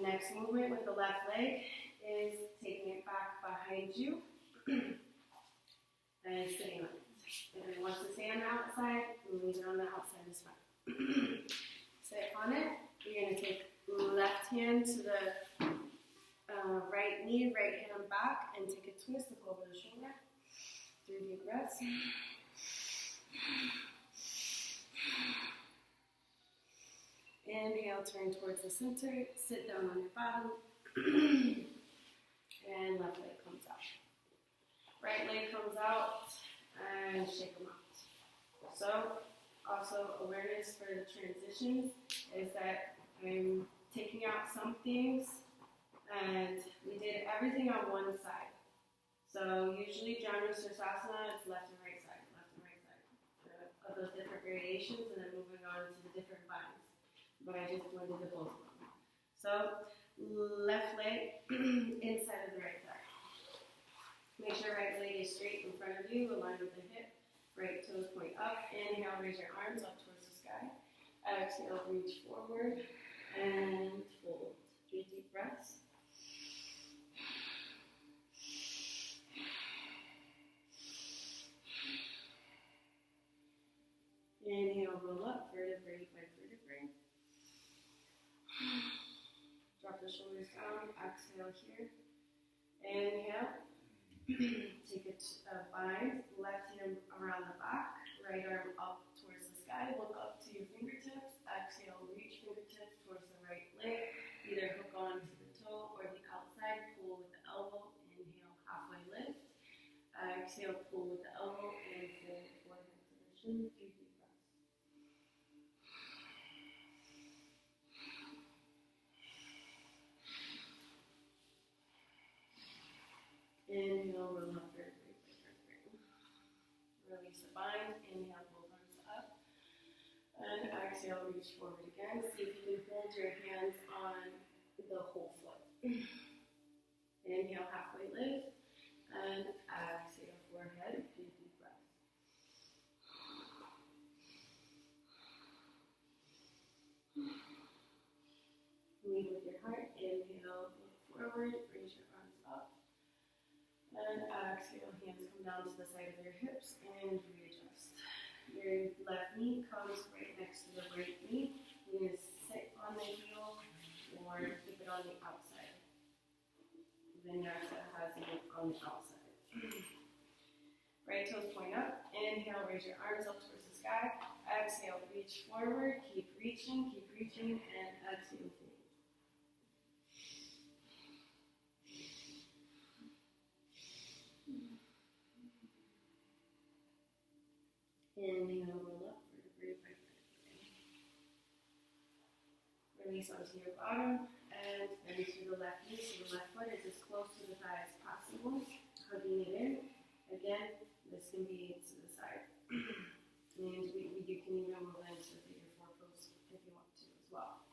next movement with the left leg is taking it back behind you and sitting on it. If it wants to stay on the outside, leave it on the outside as well. Sit on it. You're going to take left hand to the right knee, right hand back, and take a twist, look over the shoulder. 3 deep breaths. Inhale, turn towards the center, sit down on your bottom, and left leg comes out. Right leg comes out, and shake them out. So, also awareness for the transitions is that I'm taking out some things, and we did everything on one side. So usually Janu Sirsasana is left and right side of those different variations, and then moving on to the different vines. But I just wanted the both of them. So left leg inside of the right thigh. Make sure right leg is straight in front of you, aligned with the hip. Right toes point up. Inhale, raise your arms up towards the sky. Exhale, reach forward and fold. 3 deep breaths. Inhale, roll up, vertebrae by vertebrae. Drop the shoulders down, exhale here. Inhale. Take a bind, left hand around the back, right arm up towards the sky. Look up to your fingertips. Exhale, reach fingertips towards the right leg. Either hook on to the toe or the outside. Pull with the elbow. Inhale, halfway lift. Exhale, pull with the elbow and fold forehead to the shin. 3 deep breaths. Inhale, roll up, vertebrae by vertebrae. Release the bind. Inhale, both arms up. And exhale, reach forward again. See if you can hold your hands on the whole foot. Inhale, halfway lift. And exhale, forehead. 3 deep breaths. Lead with your heart. Inhale, look forward. Raise your arms up. And exhale, hands come down to the side of your hips and readjust. Your left knee comes right next to the right knee. You're going to sit on the heel or keep it on the outside. Vinyasa has it on the outside. Right toes point up. Inhale, raise your arms up towards the sky. Exhale, reach forward. Keep reaching, and exhale, fold. Inhale, roll up, vertebrae by vertebrae. Release onto your bottom, and then to the left knee, so the left foot is as close to the thigh as possible, hugging it in. Again, this can be to the side. And you can even move into the figure 4 pose if you want to as well.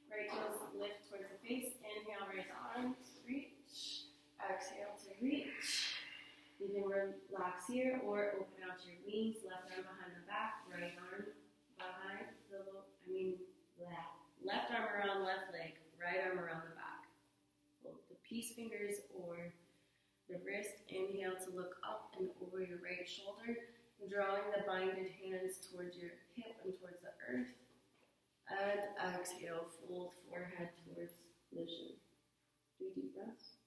Right toes lift towards the face. Inhale, raise arms, reach. Exhale to reach. You can relax here or open out your wings, left arm behind the back, right arm behind the left arm around left leg, right arm around the back. Hold the peace fingers or the wrist. Inhale to look up and over your right shoulder, drawing the binded hands towards your hip and towards the earth. And exhale, fold forehead towards the shin. 3 deep breaths.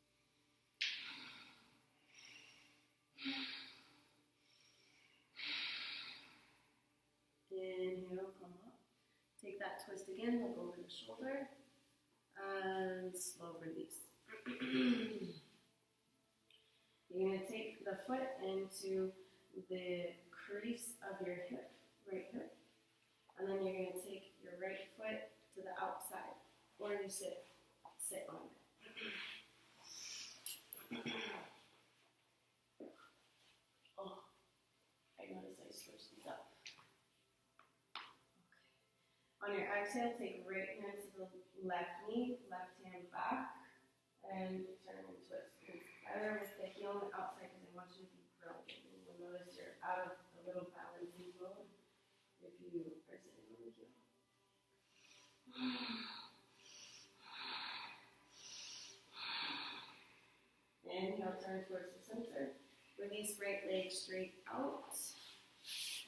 Inhale, come up. Take that twist again, look over the shoulder, and slow release. You're going to take the foot into the crease of your hip, right hip, and then you're going to take your right foot to the outside, or you sit on it. Oh, I noticed I switched these up. On your exhale, take right hand to the left knee, left hand back, and turn and twist. Either with the heel on the outside, because I want you to be grounded. And you'll notice you're out of a little balancing mode if you are sitting on the heel. Inhale, turn towards the center. Release right leg straight out.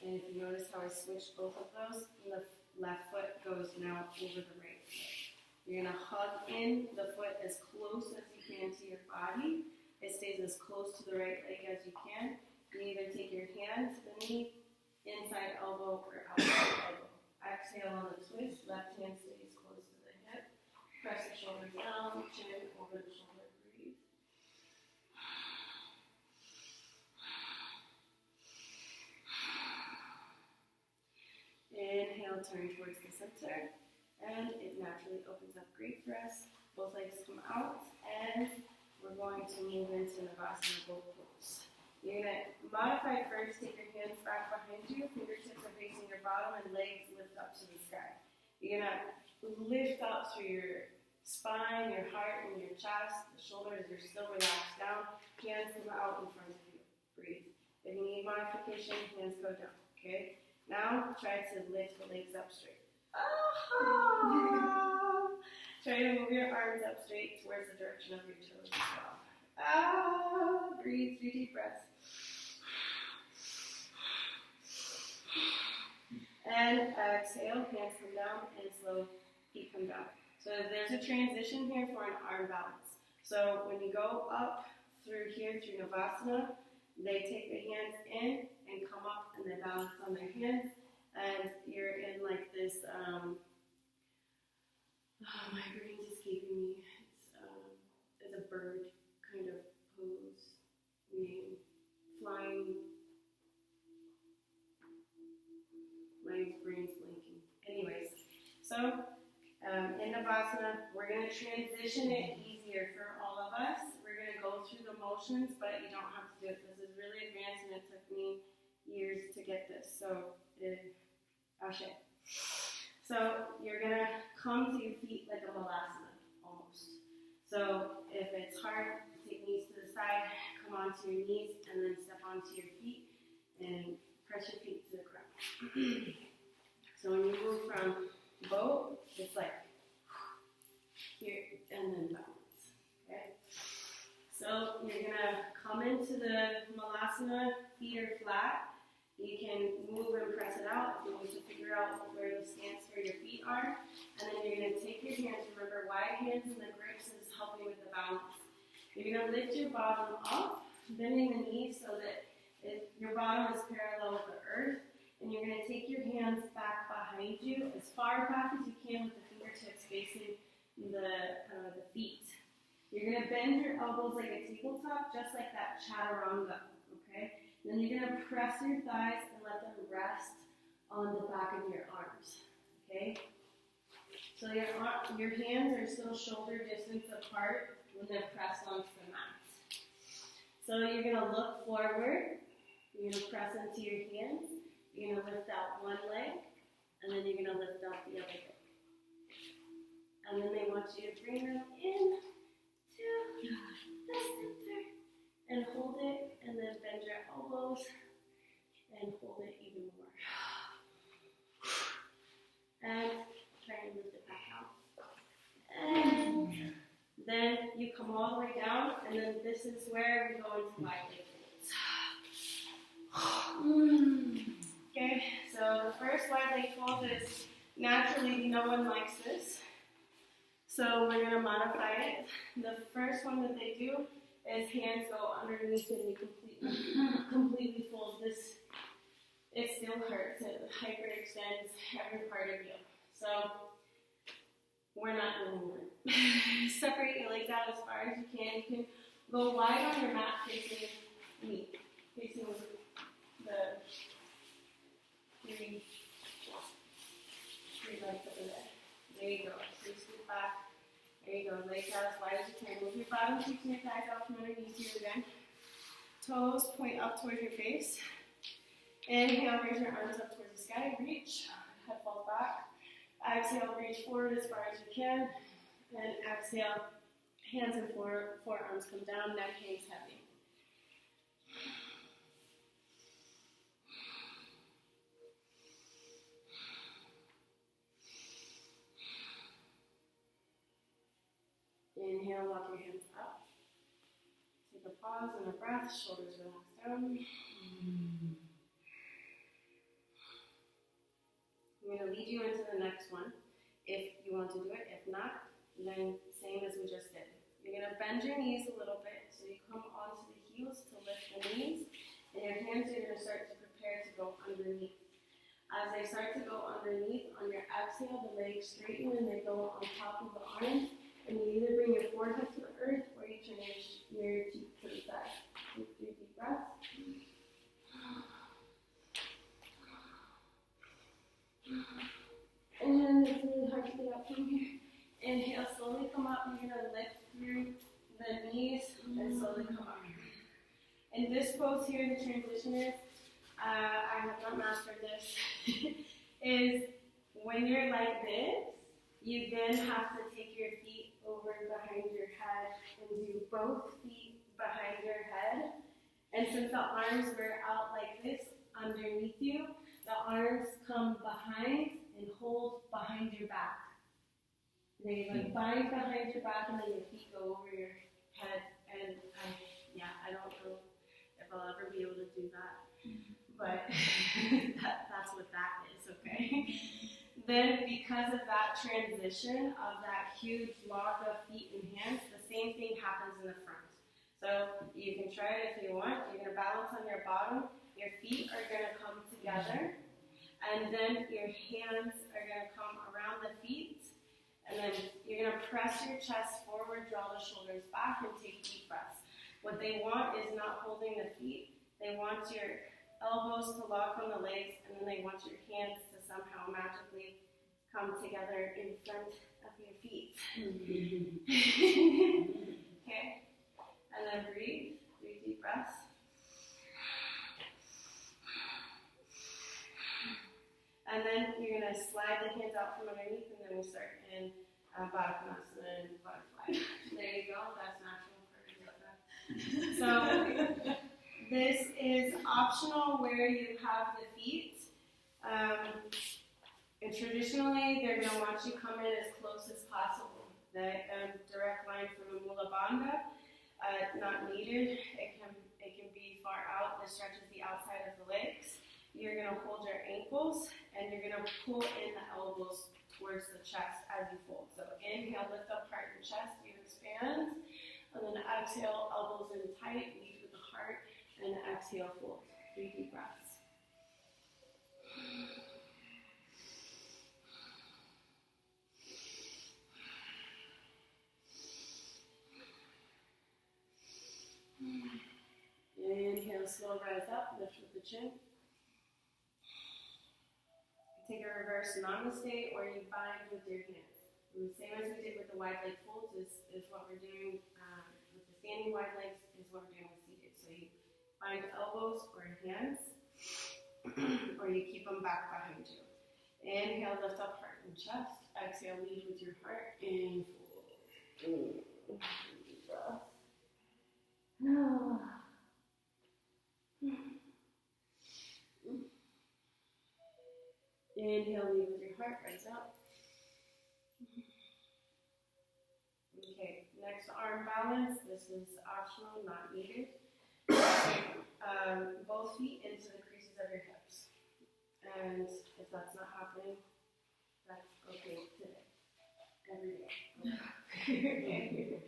And if you notice how I switched both of those, the left foot goes now over the right foot. You're going to hug in the foot as close as you can to your body. It stays as close to the right leg as you can. You either take your hand to the knee, inside elbow, or outside elbow. Exhale on the twist. Left hand stays close to the hip. Press the shoulder down, chin over the shoulder. Breathe. Inhale, turn towards the center, and it naturally opens up great for us. Both legs come out, and we're going to move into Navasana both pose. You're going to modify first, take your hands back behind you, fingertips are facing your bottom, and legs lift up to the sky. You're going to lift up through your spine, your heart, and your chest. The shoulders are still relaxed down. Hands come out in front of you. Breathe. If you need modification, hands go down. Okay? Now, try to lift the legs up straight. Try to move your arms up straight towards the direction of your toes as well. Breathe, 3 deep breaths. And exhale, hands come down, and slow feet come down. So there's a transition here for an arm balance. So when you go up through here, through Navasana, they take the hands in and come up and they balance on their hands. And you're in like this, my brain's escaping me. It's a bird kind of pose, meaning flying. My brain's blinking. Anyways, so in Navasana, we're going to transition it easier for all of us. We're going to go through the motions, but you don't have to do it. This is really advanced, and it took me years to get this. So, So you're going to come to your feet like a malasana, almost. So if it's hard, take knees to the side, come onto your knees, and then step onto your feet, and press your feet to the ground. So when you move from bow, it's like here, and then balance. Okay? So you're going to come into the malasana, feet are flat. You can move and press it out if you need to figure out where the stance for your feet are. And then you're going to take your hands. Remember, wide hands in the grips is helping with the balance. You're going to lift your bottom up, bending the knees so that your bottom is parallel with the earth. And you're going to take your hands back behind you, as far back as you can with the fingertips facing the feet. You're going to bend your elbows like a tabletop, just like that chaturanga. Okay? Then you're going to press your thighs and let them rest on the back of your arms, okay? So your hands are still shoulder distance apart when they're pressed onto the mat. So you're going to look forward, you're going to press into your hands, you're going to lift out one leg, and then you're going to lift out the other leg. And then they want you to bring them in to the center. And hold it, and then bend your elbows, and hold it even more. And try and lift it back out. And then you come all the way down, and then this is where we go into wide leg folds. Okay, so the first wide leg fold is naturally no one likes this. So we're going to modify it. The first one that they do is hands go underneath and you completely fold this. It still hurts. It hyperextends every part of you. So we're not doing that. Separate your legs out as far as you can. You can go wide on your mat facing me, facing the three legs over there. There you go. So you scoot back. There you go, legs out as wide as you can. Move your bottom cheeks and your thighs out from underneath you again. Toes point up towards your face. Inhale, raise your arms up towards the sky. Reach, head falls back. Exhale, reach forward as far as you can. And exhale, hands and forearms come down, neck hangs heavy. Inhale, walk your hands up. Take a pause and a breath, shoulders relax down. I'm going to lead you into the next one if you want to do it. If not, then same as we just did. You're going to bend your knees a little bit so you come onto the heels to lift the knees, and your hands are going to start to prepare to go underneath. As they start to go underneath, on your exhale, the legs straighten and they go on top of the arms. And you either bring your forehead to the earth or you turn your cheek to the side. Take 3 deep breaths. And it's really hard to get up from here. Inhale, slowly come up. You're going to lift through the knees and slowly come up. In this pose here, the transitioners, I have not mastered this, is when you're like this, you then have to take your feet over behind your head and do both feet behind your head. And since the arms were out like this underneath you, the arms come behind and hold behind your back. They like bind behind your back and then your feet go over your head. And I don't know if I'll ever be able to do that. But that's what that is, okay? Then because of that transition of that huge lock of feet and hands, the same thing happens in the front. So you can try it if you want. You're going to balance on your bottom. Your feet are going to come together. And then your hands are going to come around the feet. And then you're going to press your chest forward, draw the shoulders back, and take deep breaths. What they want is not holding the feet. They want your elbows to lock on the legs, and then they want your hands to somehow magically come together in front of your feet. Okay? And then breathe. 3 deep breaths. And then you're going to slide the hands out from underneath, and then we'll start in Baddha Konasana and butterfly. There you go. That's natural for yoga. So this is optional where you have the feet. And traditionally, they're going to want you to come in as close as possible. The direct line from a Mula Bandha, not needed. It can be far out. This stretches the outside of the legs. You're going to hold your ankles, and you're going to pull in the elbows towards the chest as you fold. So inhale, lift up heart and chest, you expand. And then exhale, elbows in tight, lead with the heart, and exhale, fold. 3 deep breaths. Inhale, slow rise up, lift with the chin. Take a reverse namaste, or you bind with your hands. And the same as we did with the wide leg folds is what we're doing with the standing wide legs, is what we're doing with seated. So you bind elbows or hands, or you keep them back behind you. Inhale, lift up heart and chest. Exhale, lead with your heart and fold. Deep breath. Inhale, lead with your heart, rise up. Okay, next arm balance. This is optional, not needed. Both feet into the creases of your hips. And if that's not happening, that's okay today. Every day.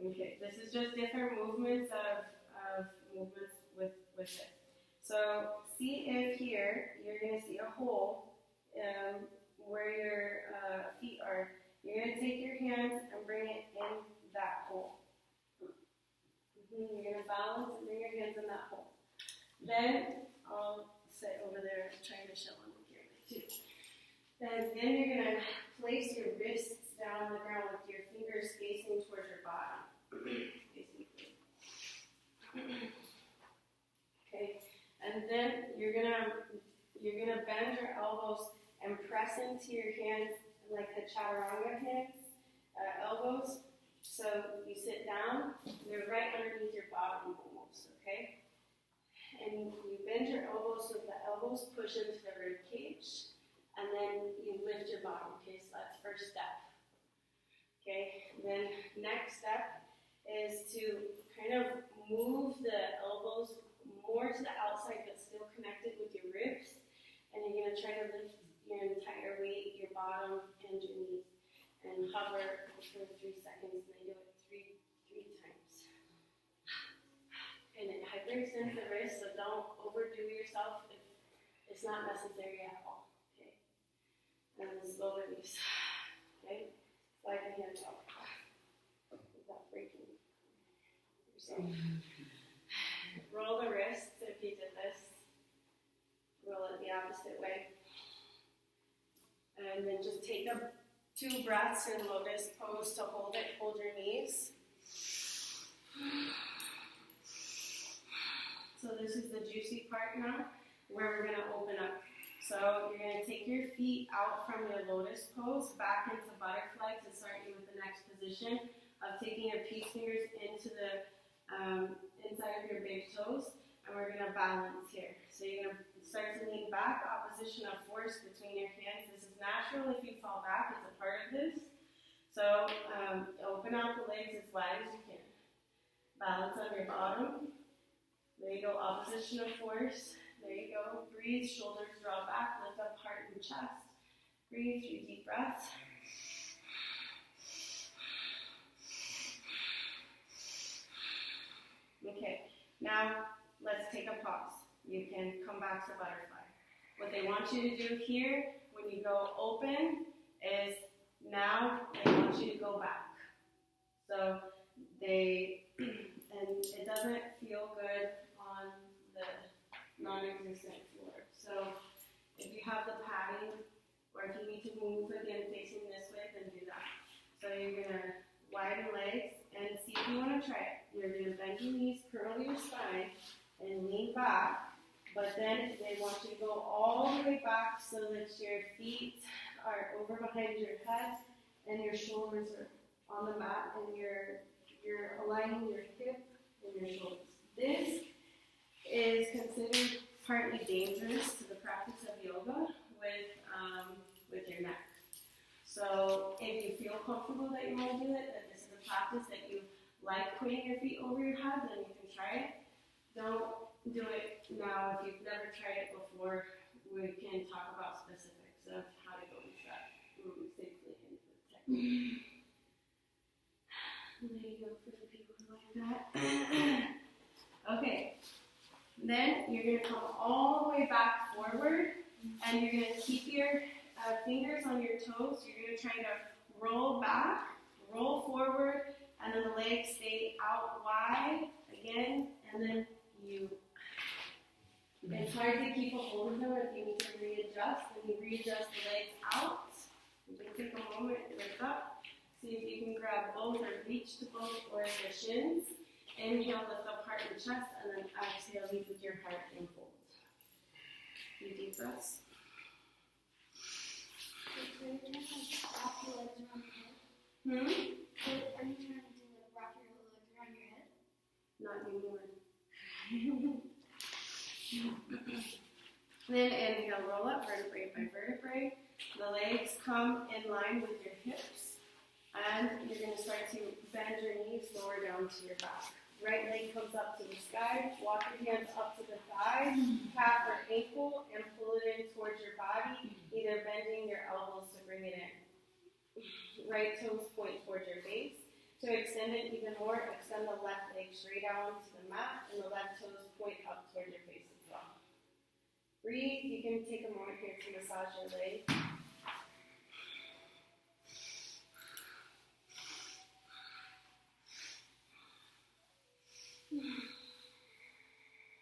Okay, this is just different movements of movements with it. So see if here you're going to see a hole where your feet are. You're going to take your hands and bring it in that hole. You're going to balance and bring your hands in that hole. Then I'll sit over there trying to show them here too. Then you're going to place your wrists down on the ground with your fingers facing towards your bottom. Okay. And then you're gonna bend your elbows and press into your hands like the chaturanga hands, elbows. So you sit down, they're right underneath your bottom almost, okay? And you bend your elbows so the elbows push into the rib cage, and then you lift your bottom. Okay, so that's first step. Okay, and then next step is to kind of move the elbows more to the outside but still connected with your ribs. And you're going to try to lift your entire weight, your bottom, and your knees. And hover for 3 seconds, and then do it three times. And it hyperextends the wrist, so don't overdo yourself It's not necessary at all. Okay. And then slow release. Okay. Slide the hands out without breaking yourself. Roll the wrists if you did this. Roll it the opposite way. And then just take 2 breaths in lotus pose to hold it. Hold your knees. So this is the juicy part now, where we're going to open up. So you're going to take your feet out from your lotus pose, back into butterfly to start you with the next position of taking your peace fingers into the inside of your big toes, and we're going to balance here. So you're going to start to lean back, opposition of force between your hands. This is natural if you fall back, it's a part of this. So open out the legs as wide as you can. Balance on your bottom. There you go, opposition of force. There you go. Breathe, shoulders draw back, lift up heart and chest. Breathe, 3 deep breaths. Okay, now let's take a pause. You can come back to butterfly. What they want you to do here, when you go open, is now they want you to go back. So and it doesn't feel good on the non-existent floor. So if you have the padding, or if you need to move again facing this way, then do that. So you're going to widen legs and see if you want to try it. You're going to bend your knees, curl your spine, and lean back. But then they want you to go all the way back so that your feet are over behind your head and your shoulders are on the mat, and you're aligning your hip and your shoulders. This is considered partly dangerous to the practice of yoga with your neck. So if you feel comfortable that you want to do it, that this is a practice that you like putting your feet over your head, then you can try it. Don't do it now if you've never tried it before. We can talk about specifics of how to go into that safely into the technique. There you go for the people who like that. Okay. Then you're going to come all the way back forward, and you're going to keep your fingers on your toes. You're going to try to roll back, roll forward, and then the legs stay out wide again, and then you. It's hard to keep a hold of them if you need to readjust. Then you readjust the legs out. You can take a moment to lift up. See if you can grab both or reach to both or the shins. Inhale, lift up heart and chest, and then exhale, lead with your heart and fold. 3 deep breaths. So are you trying to wrap your legs around your head? So are you trying to wrap your legs around your head? Not anymore. Then inhale, roll up vertebrae by vertebrae. The legs come in line with your hips, and you're going to start to bend your knees lower down to your back. Right leg comes up to the sky, walk your hands up to the thigh, calf or ankle, and pull it in towards your body, either bending your elbows to bring it in. Right toes point towards your base. To extend it even more, extend the left leg straight out to the mat, and the left toes point up towards your face as well. Breathe. You can take a moment here to massage your leg.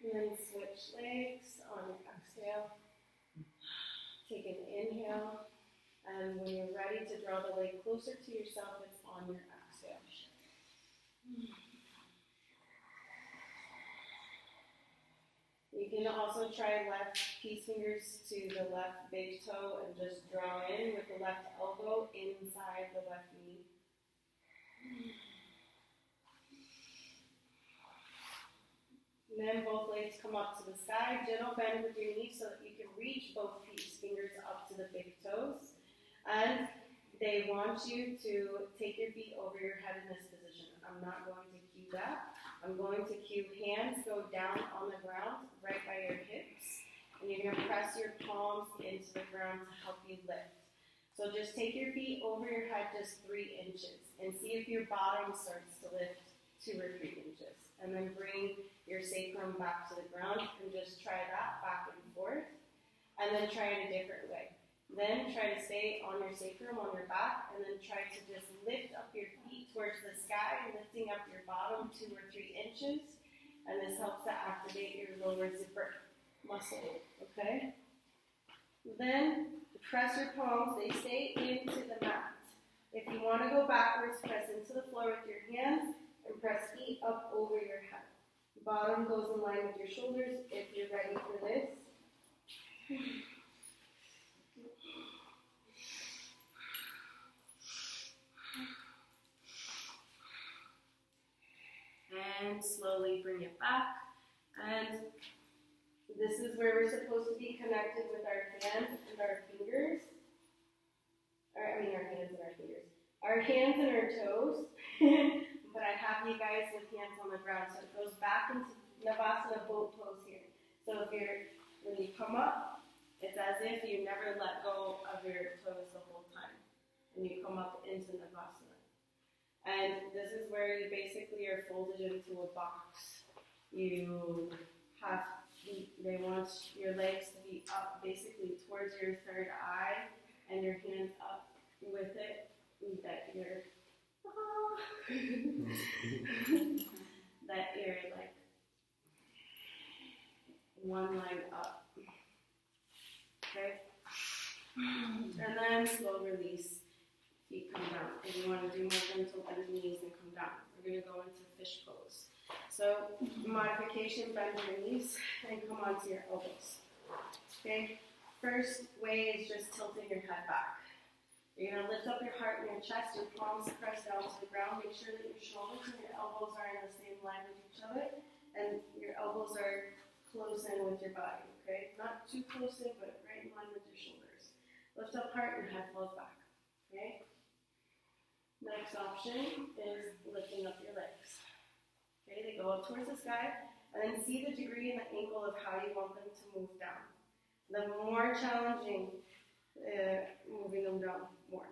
And then switch legs on your exhale. Take an inhale. And when you're ready to draw the leg closer to yourself, it's on your exhale. You can also try left peace fingers to the left big toe and just draw in with the left elbow inside the left knee. And then both legs come up to the sky. Gentle bend with your knees so that you can reach both peace fingers up to the big toes. And they want you to take your feet over your head in this position. I'm not going to cue that. I'm going to cue hands go down on the ground right by your hips. And you're going to press your palms into the ground to help you lift. So just take your feet over your head just 3 inches. And see if your bottom starts to lift 2 or 3 inches. And then bring your sacrum back to the ground and just try that back and forth. and then try it a different way. Then try to stay on your sacrum, on your back, and then try to just lift up your feet towards the sky, lifting up your bottom 2 or 3 inches, and this helps to activate your lower zipper muscle, okay? Then press your palms, they stay into the mat. If you want to go backwards, press into the floor with your hands, and press feet up over your head. Bottom goes in line with your shoulders if you're ready for this. And slowly bring it back. And this is where we're supposed to be connected with our hands and our fingers. Our hands and our fingers. Our hands and our toes. But I have you guys with hands on the ground. So it goes back into Navasana boat pose here. So when you come up, it's as if you never let go of your toes the whole time. And you come up into Navasana. And this is where you basically are folded into a box. You have they want your legs to be up basically towards your third eye and your hands up with it. That you're like one line up. Okay? And then slow release. Feet come down. If you want to do more gentle, bend the knees and come down. We're going to go into fish pose. So, modification, bend your knees and come onto your elbows. Okay? First way is just tilting your head back. You're going to lift up your heart and your chest, your palms press down to the ground. Make sure that your shoulders and your elbows are in the same line with each other, and your elbows are close in with your body. Okay? Not too close in, but right in line with your shoulders. Lift up heart and head falls back. Okay? Next option is lifting up your legs. Okay, they go up towards the sky, and then see the degree and the angle of how you want them to move down. The more challenging, moving them down more.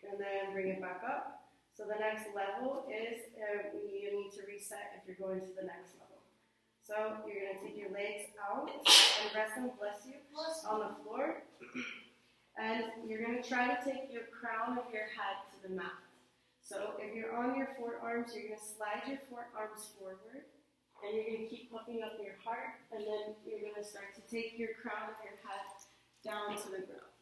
And then bring it back up. So the next level is you need to reset if you're going to the next level. So you're going to take your legs out and rest them, bless you, on the floor. And you're going to try to take your crown of your head to the mat. So if you're on your forearms, you're going to slide your forearms forward. And you're going to keep puffing up your heart. And then you're going to start to take your crown of your head down to the ground.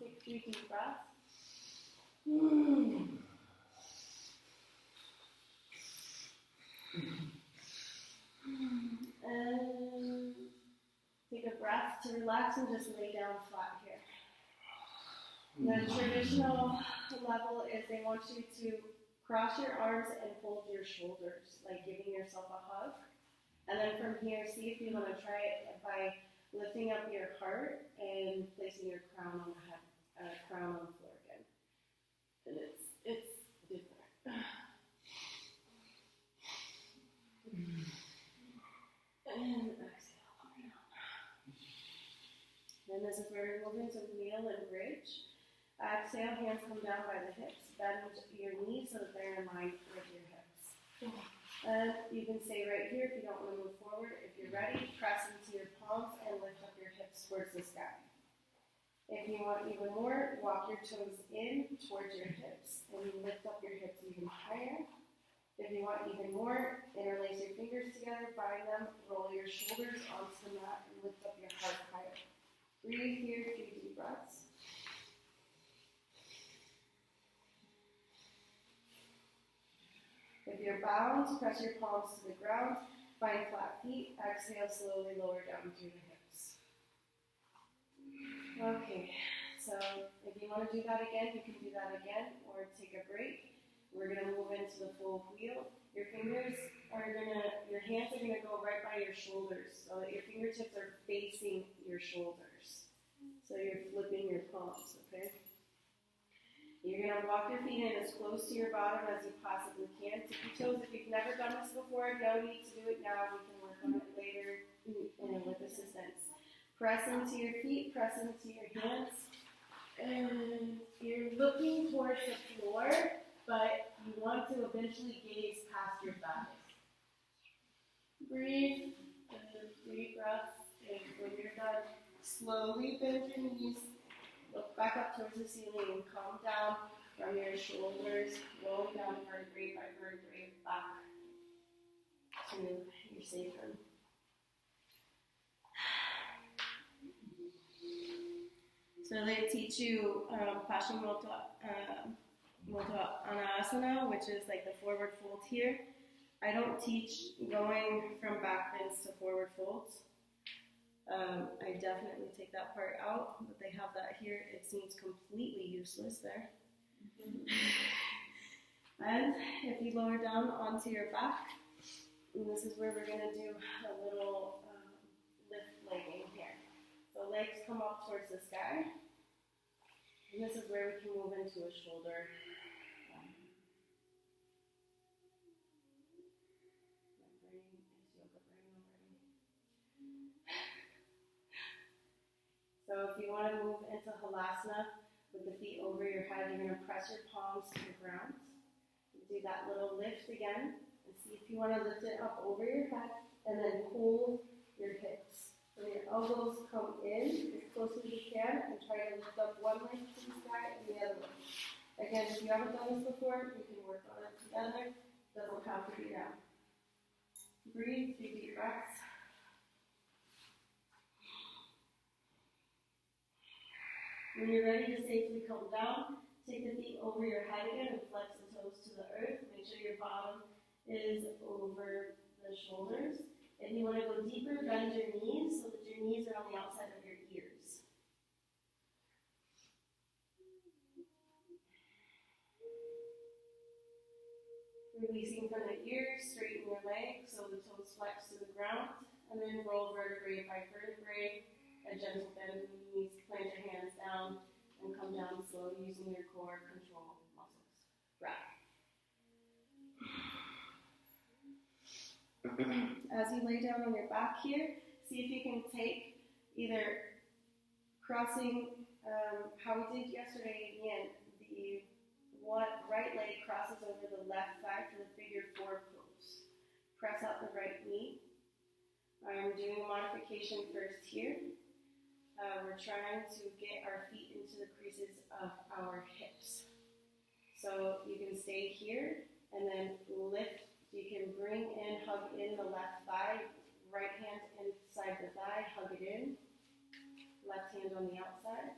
Take 3 deep breaths. And take a breath to relax and just lay down flat here. The traditional level is they want you to cross your arms and hold your shoulders, like giving yourself a hug. And then from here, see if you want to try it by lifting up your heart and placing your crown on the head, crown on the floor again. And it's different. And exhale, lower down. Then this is where we move into kneel and bridge. Exhale, hands come down by the hips. Bend your knees so that they're in line with your hips. And you can stay right here if you don't want to move forward. If you're ready, press into your palms and lift up your hips towards the sky. If you want even more, walk your toes in towards your hips and lift up your hips even higher. If you want even more, interlace your fingers together, bind them, roll your shoulders onto the mat, and lift up your heart higher. Breathe here, 3 deep breaths. If you're bound, press your palms to the ground, find flat feet, exhale, slowly lower down through the hips. Okay, so if you want to do that again, you can do that again, or take a break. We're going to move into the full wheel. Your hands are going to go right by your shoulders, so that your fingertips are facing your shoulders. So you're flipping your palms, okay? You're going to walk your feet in as close to your bottom as you possibly can. Tippy toes, if you've never done this before, no need to do it now. We can work on it later with assistance. Press into your feet, press into your hands. And you're looking towards the floor, but you want to eventually gaze past your thighs. Breathe. Deep breaths. And when you're done, slowly bend your knees. Look back up towards the ceiling and come down from your shoulders, roll down vertebrae by vertebrae back to your sacrum. So they teach you Paschimotto asana, which is like the forward fold here. I don't teach going from back bends to forward folds. I definitely take that part out, but they have that here. It seems completely useless there. And if you lower down onto your back, and this is where we're going to do a little lift legging here. So legs come up towards the sky, and this is where we can move into a shoulder. So if you want to move into Halasana with the feet over your head, you're going to press your palms to the ground. Do that little lift again, and see if you want to lift it up over your head, and then pull your hips. So your elbows come in as close as you can, and try to lift up one leg to the sky and the other one. Again, if you haven't done this before, we can work on it together. Doesn't have to be now. Breathe, 3 deep breaths. When you're ready to safely come down, take the feet over your head again and flex the toes to the earth. Make sure your bottom is over the shoulders. If you want to go deeper, bend your knees so that your knees are on the outside of your ears. Releasing from the ears, straighten your legs so the toes flex to the ground, and then roll vertebrae by vertebrae. A gentle bend in the knees, plant your hands down, and come down slowly using your core control muscles. Breath. As you lay down on your back here, see if you can take either crossing, how we did yesterday again, the right leg crosses over the left thigh for the figure 4 pose. Press out the right knee. I'm doing a modification first here. We're trying to get our feet into the creases of our hips. So you can stay here and then lift. You can bring in, hug in the left thigh, right hand inside the thigh, hug it in, left hand on the outside.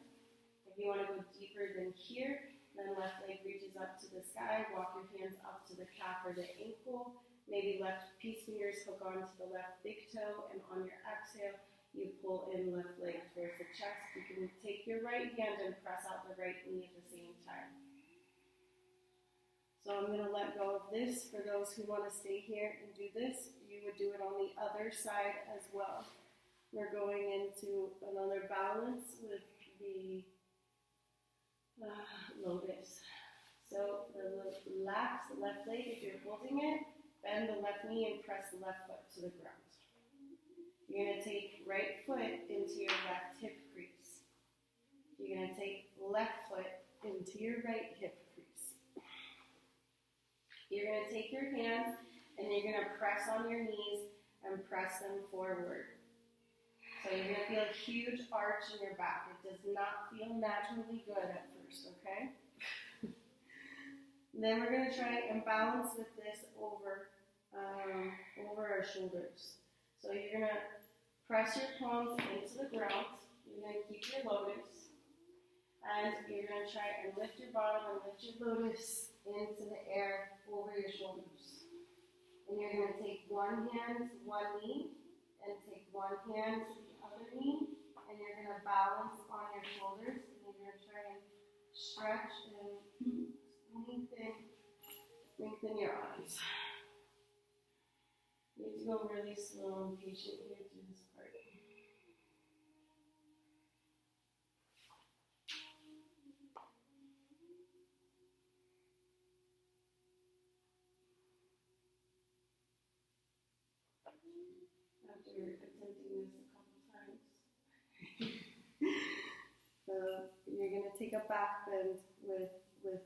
If you want to go deeper than here, then left leg reaches up to the sky, walk your hands up to the calf or the ankle, maybe left peace fingers hook onto the left big toe, and on your exhale, you pull in left leg towards the chest. You can take your right hand and press out the right knee at the same time. So I'm going to let go of this. For those who want to stay here and do this, you would do it on the other side as well. We're going into another balance with the lotus. So relax the left leg if you're holding it. Bend the left knee and press the left foot to the ground. You're going to take right foot into your left hip crease. You're going to take left foot into your right hip crease. You're going to take your hands and you're going to press on your knees and press them forward. So you're going to feel a huge arch in your back. It does not feel naturally good at first, okay? Then we're going to try and balance with this over our shoulders. So you're going to press your palms into the ground. You're going to keep your lotus. And you're going to try and lift your bottom and lift your lotus into the air over your shoulders. And you're going to take one hand to one knee and take one hand to the other knee. And you're going to balance on your shoulders. And you're going to try and stretch and lengthen your arms. You have to go really slow and patient here through this part. After attempting this a couple times. So you're going to take a back bend with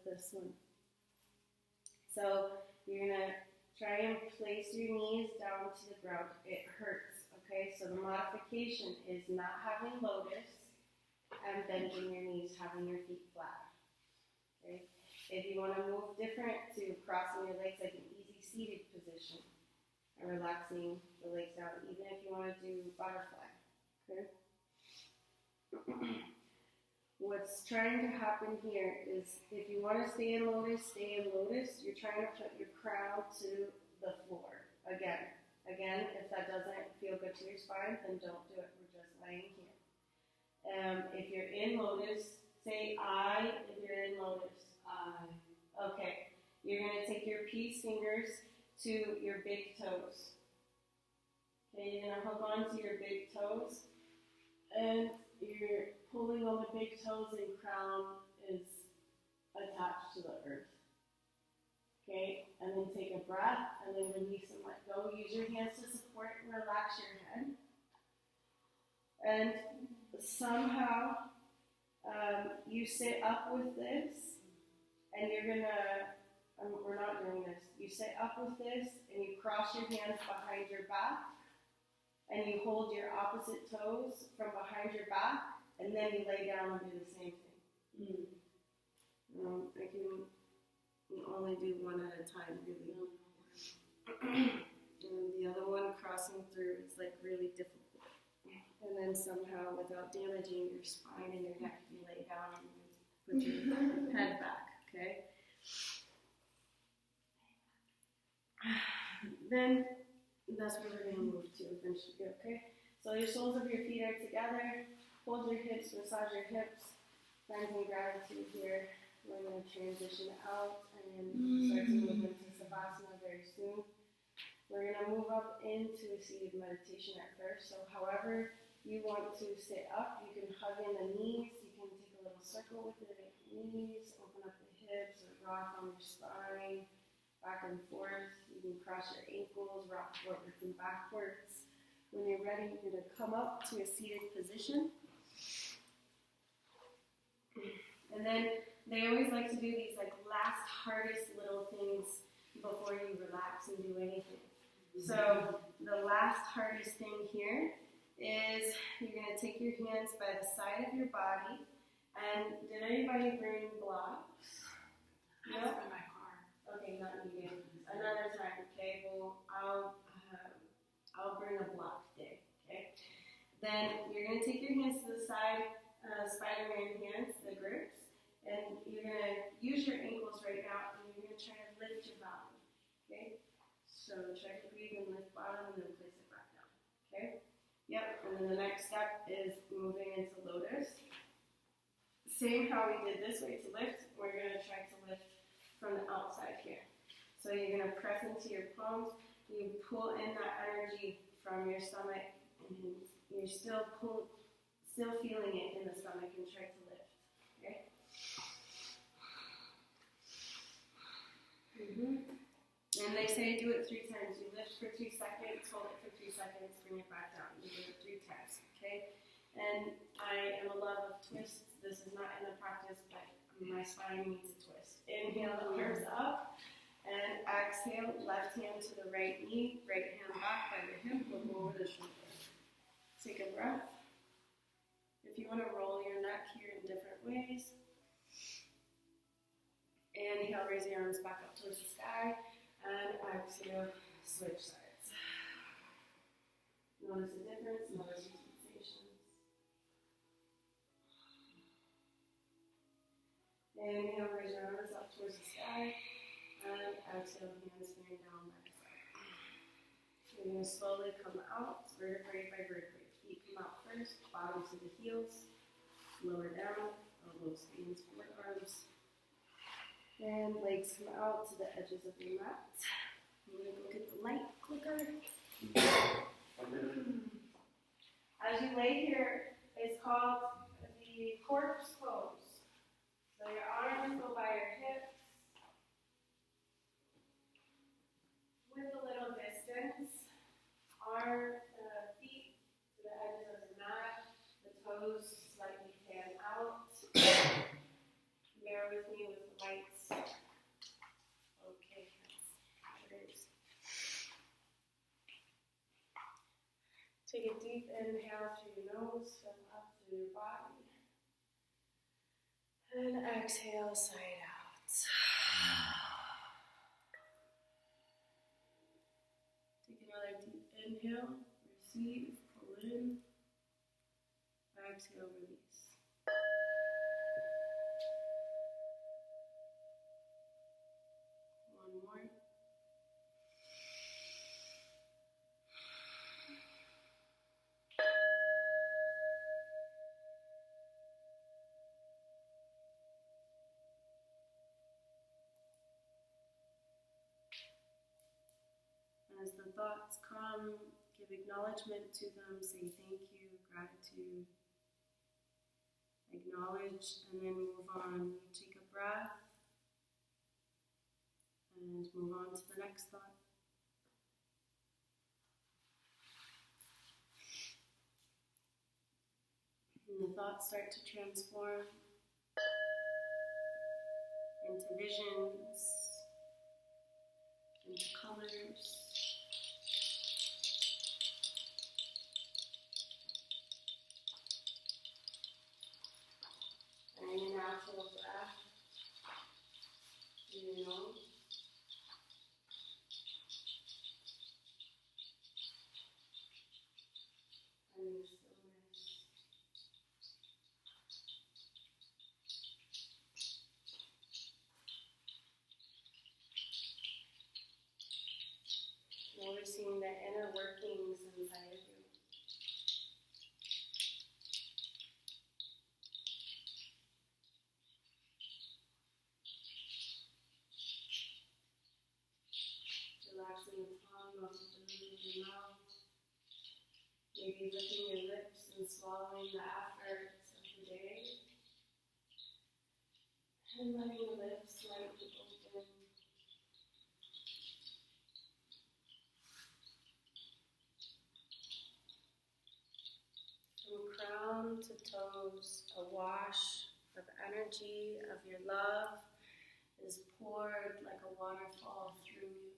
this one. So you're going to try and place your knees down to the ground. It hurts, okay? So the modification is not having lotus and bending your knees, having your feet flat, okay? If you want to move different to crossing your legs like an easy seated position and relaxing the legs down, even if you want to do butterfly, okay? What's trying to happen here is if you want to stay in lotus, stay in lotus. You're trying to put your crown to the floor. Again, if that doesn't feel good to your spine, then don't do it. We're just laying here. If you're in lotus, say I if you're in lotus. I. Okay. You're going to take your peace fingers to your big toes. Okay, you're going to hook on to your big toes. And you're pulling on the big toes and crown is attached to the earth. Okay, and then take a breath and then release and let go. Use your hands to support and relax your head. And somehow you sit up with this and you're going to, we're not doing this. You sit up with this and you cross your hands behind your back. And you hold your opposite toes from behind your back, and then you lay down and do the same thing. I can only do one at a time, really. And the other one, crossing through, is like really difficult. And then somehow, without damaging your spine and your neck, you lay down and put your head back, okay? Then that's where we're going to move to eventually, okay? So your soles of your feet are together. Hold your hips, massage your hips. Find some gratitude here. We're going to transition out and start to move into Savasana very soon. We're going to move up into a seated meditation at first. So however you want to sit up, you can hug in the knees. You can take a little circle with the knees, open up the hips, or rock on your spine. Back and forth. You can cross your ankles, rock forwards and backwards. When you're ready, you're going to come up to a seated position. And then they always like to do these like last hardest little things before you relax and do anything. So the last hardest thing here is you're going to take your hands by the side of your body. And did anybody bring blocks? No? Okay, not needed. Another time, okay? Well, I'll bring a block today, okay? Then you're going to take your hands to the side, Spider-Man hands, the grips, and you're going to use your ankles right now, and you're going to try to lift your bottom, okay? So try to breathe and lift bottom, and then place it back down, okay? Yep, and then the next step is moving into lotus. Same how we did this way to lift, we're going to try to lift from the outside here. So you're going to press into your palms, you pull in that energy from your stomach, and you're still feeling it in the stomach and try to lift, okay? And they say do it 3 times. You lift for 2 seconds, hold it for 3 seconds, bring it back down. You do it 3 times, okay? And I am a love of twists. This is not in the practice, but my spine needs a twist. Inhale, the arms up, and exhale, left hand to the right knee, right hand back by the hip, look over the shoulder. Take a breath. If you want to roll your neck here in different ways. Inhale, raise your arms back up towards the sky, and exhale, switch sides. Notice the difference, notice your sensations. Inhale, raise your arms up towards the sky, and exhale, hands hang down by the side. You're going to slowly come out, vertebrae by vertebrae. Feet come out first, bottom to the heels, lower down, elbows, hands, forearms. And legs come out to the edges of your mat. I'm going to go get the light clicker. As you lay here, it's called the corpse pose. So your arms go by your hips with a little distance. Feet to the edges of the mat. The toes slightly fan out. Bear with me with the lights. Okay, Take a deep inhale through your nose, fill up through your body. And exhale, side out. Take another deep inhale, receive, pull in. Exhale, release. One more. As the thoughts come, give acknowledgement to them, say thank you, gratitude, acknowledge, and then move on. Take a breath and move on to the next thought. And the thoughts start to transform into visions, into colors. And in a natural breath through your nose. And your stillness. Noticing the inner workings inside of you. Relaxing the tongue off the roof of your mouth. Maybe licking your lips and swallowing the afterwards of the day. And letting the lips slightly open. From crown to toes, a wash of energy, of your love, is poured like a waterfall through you.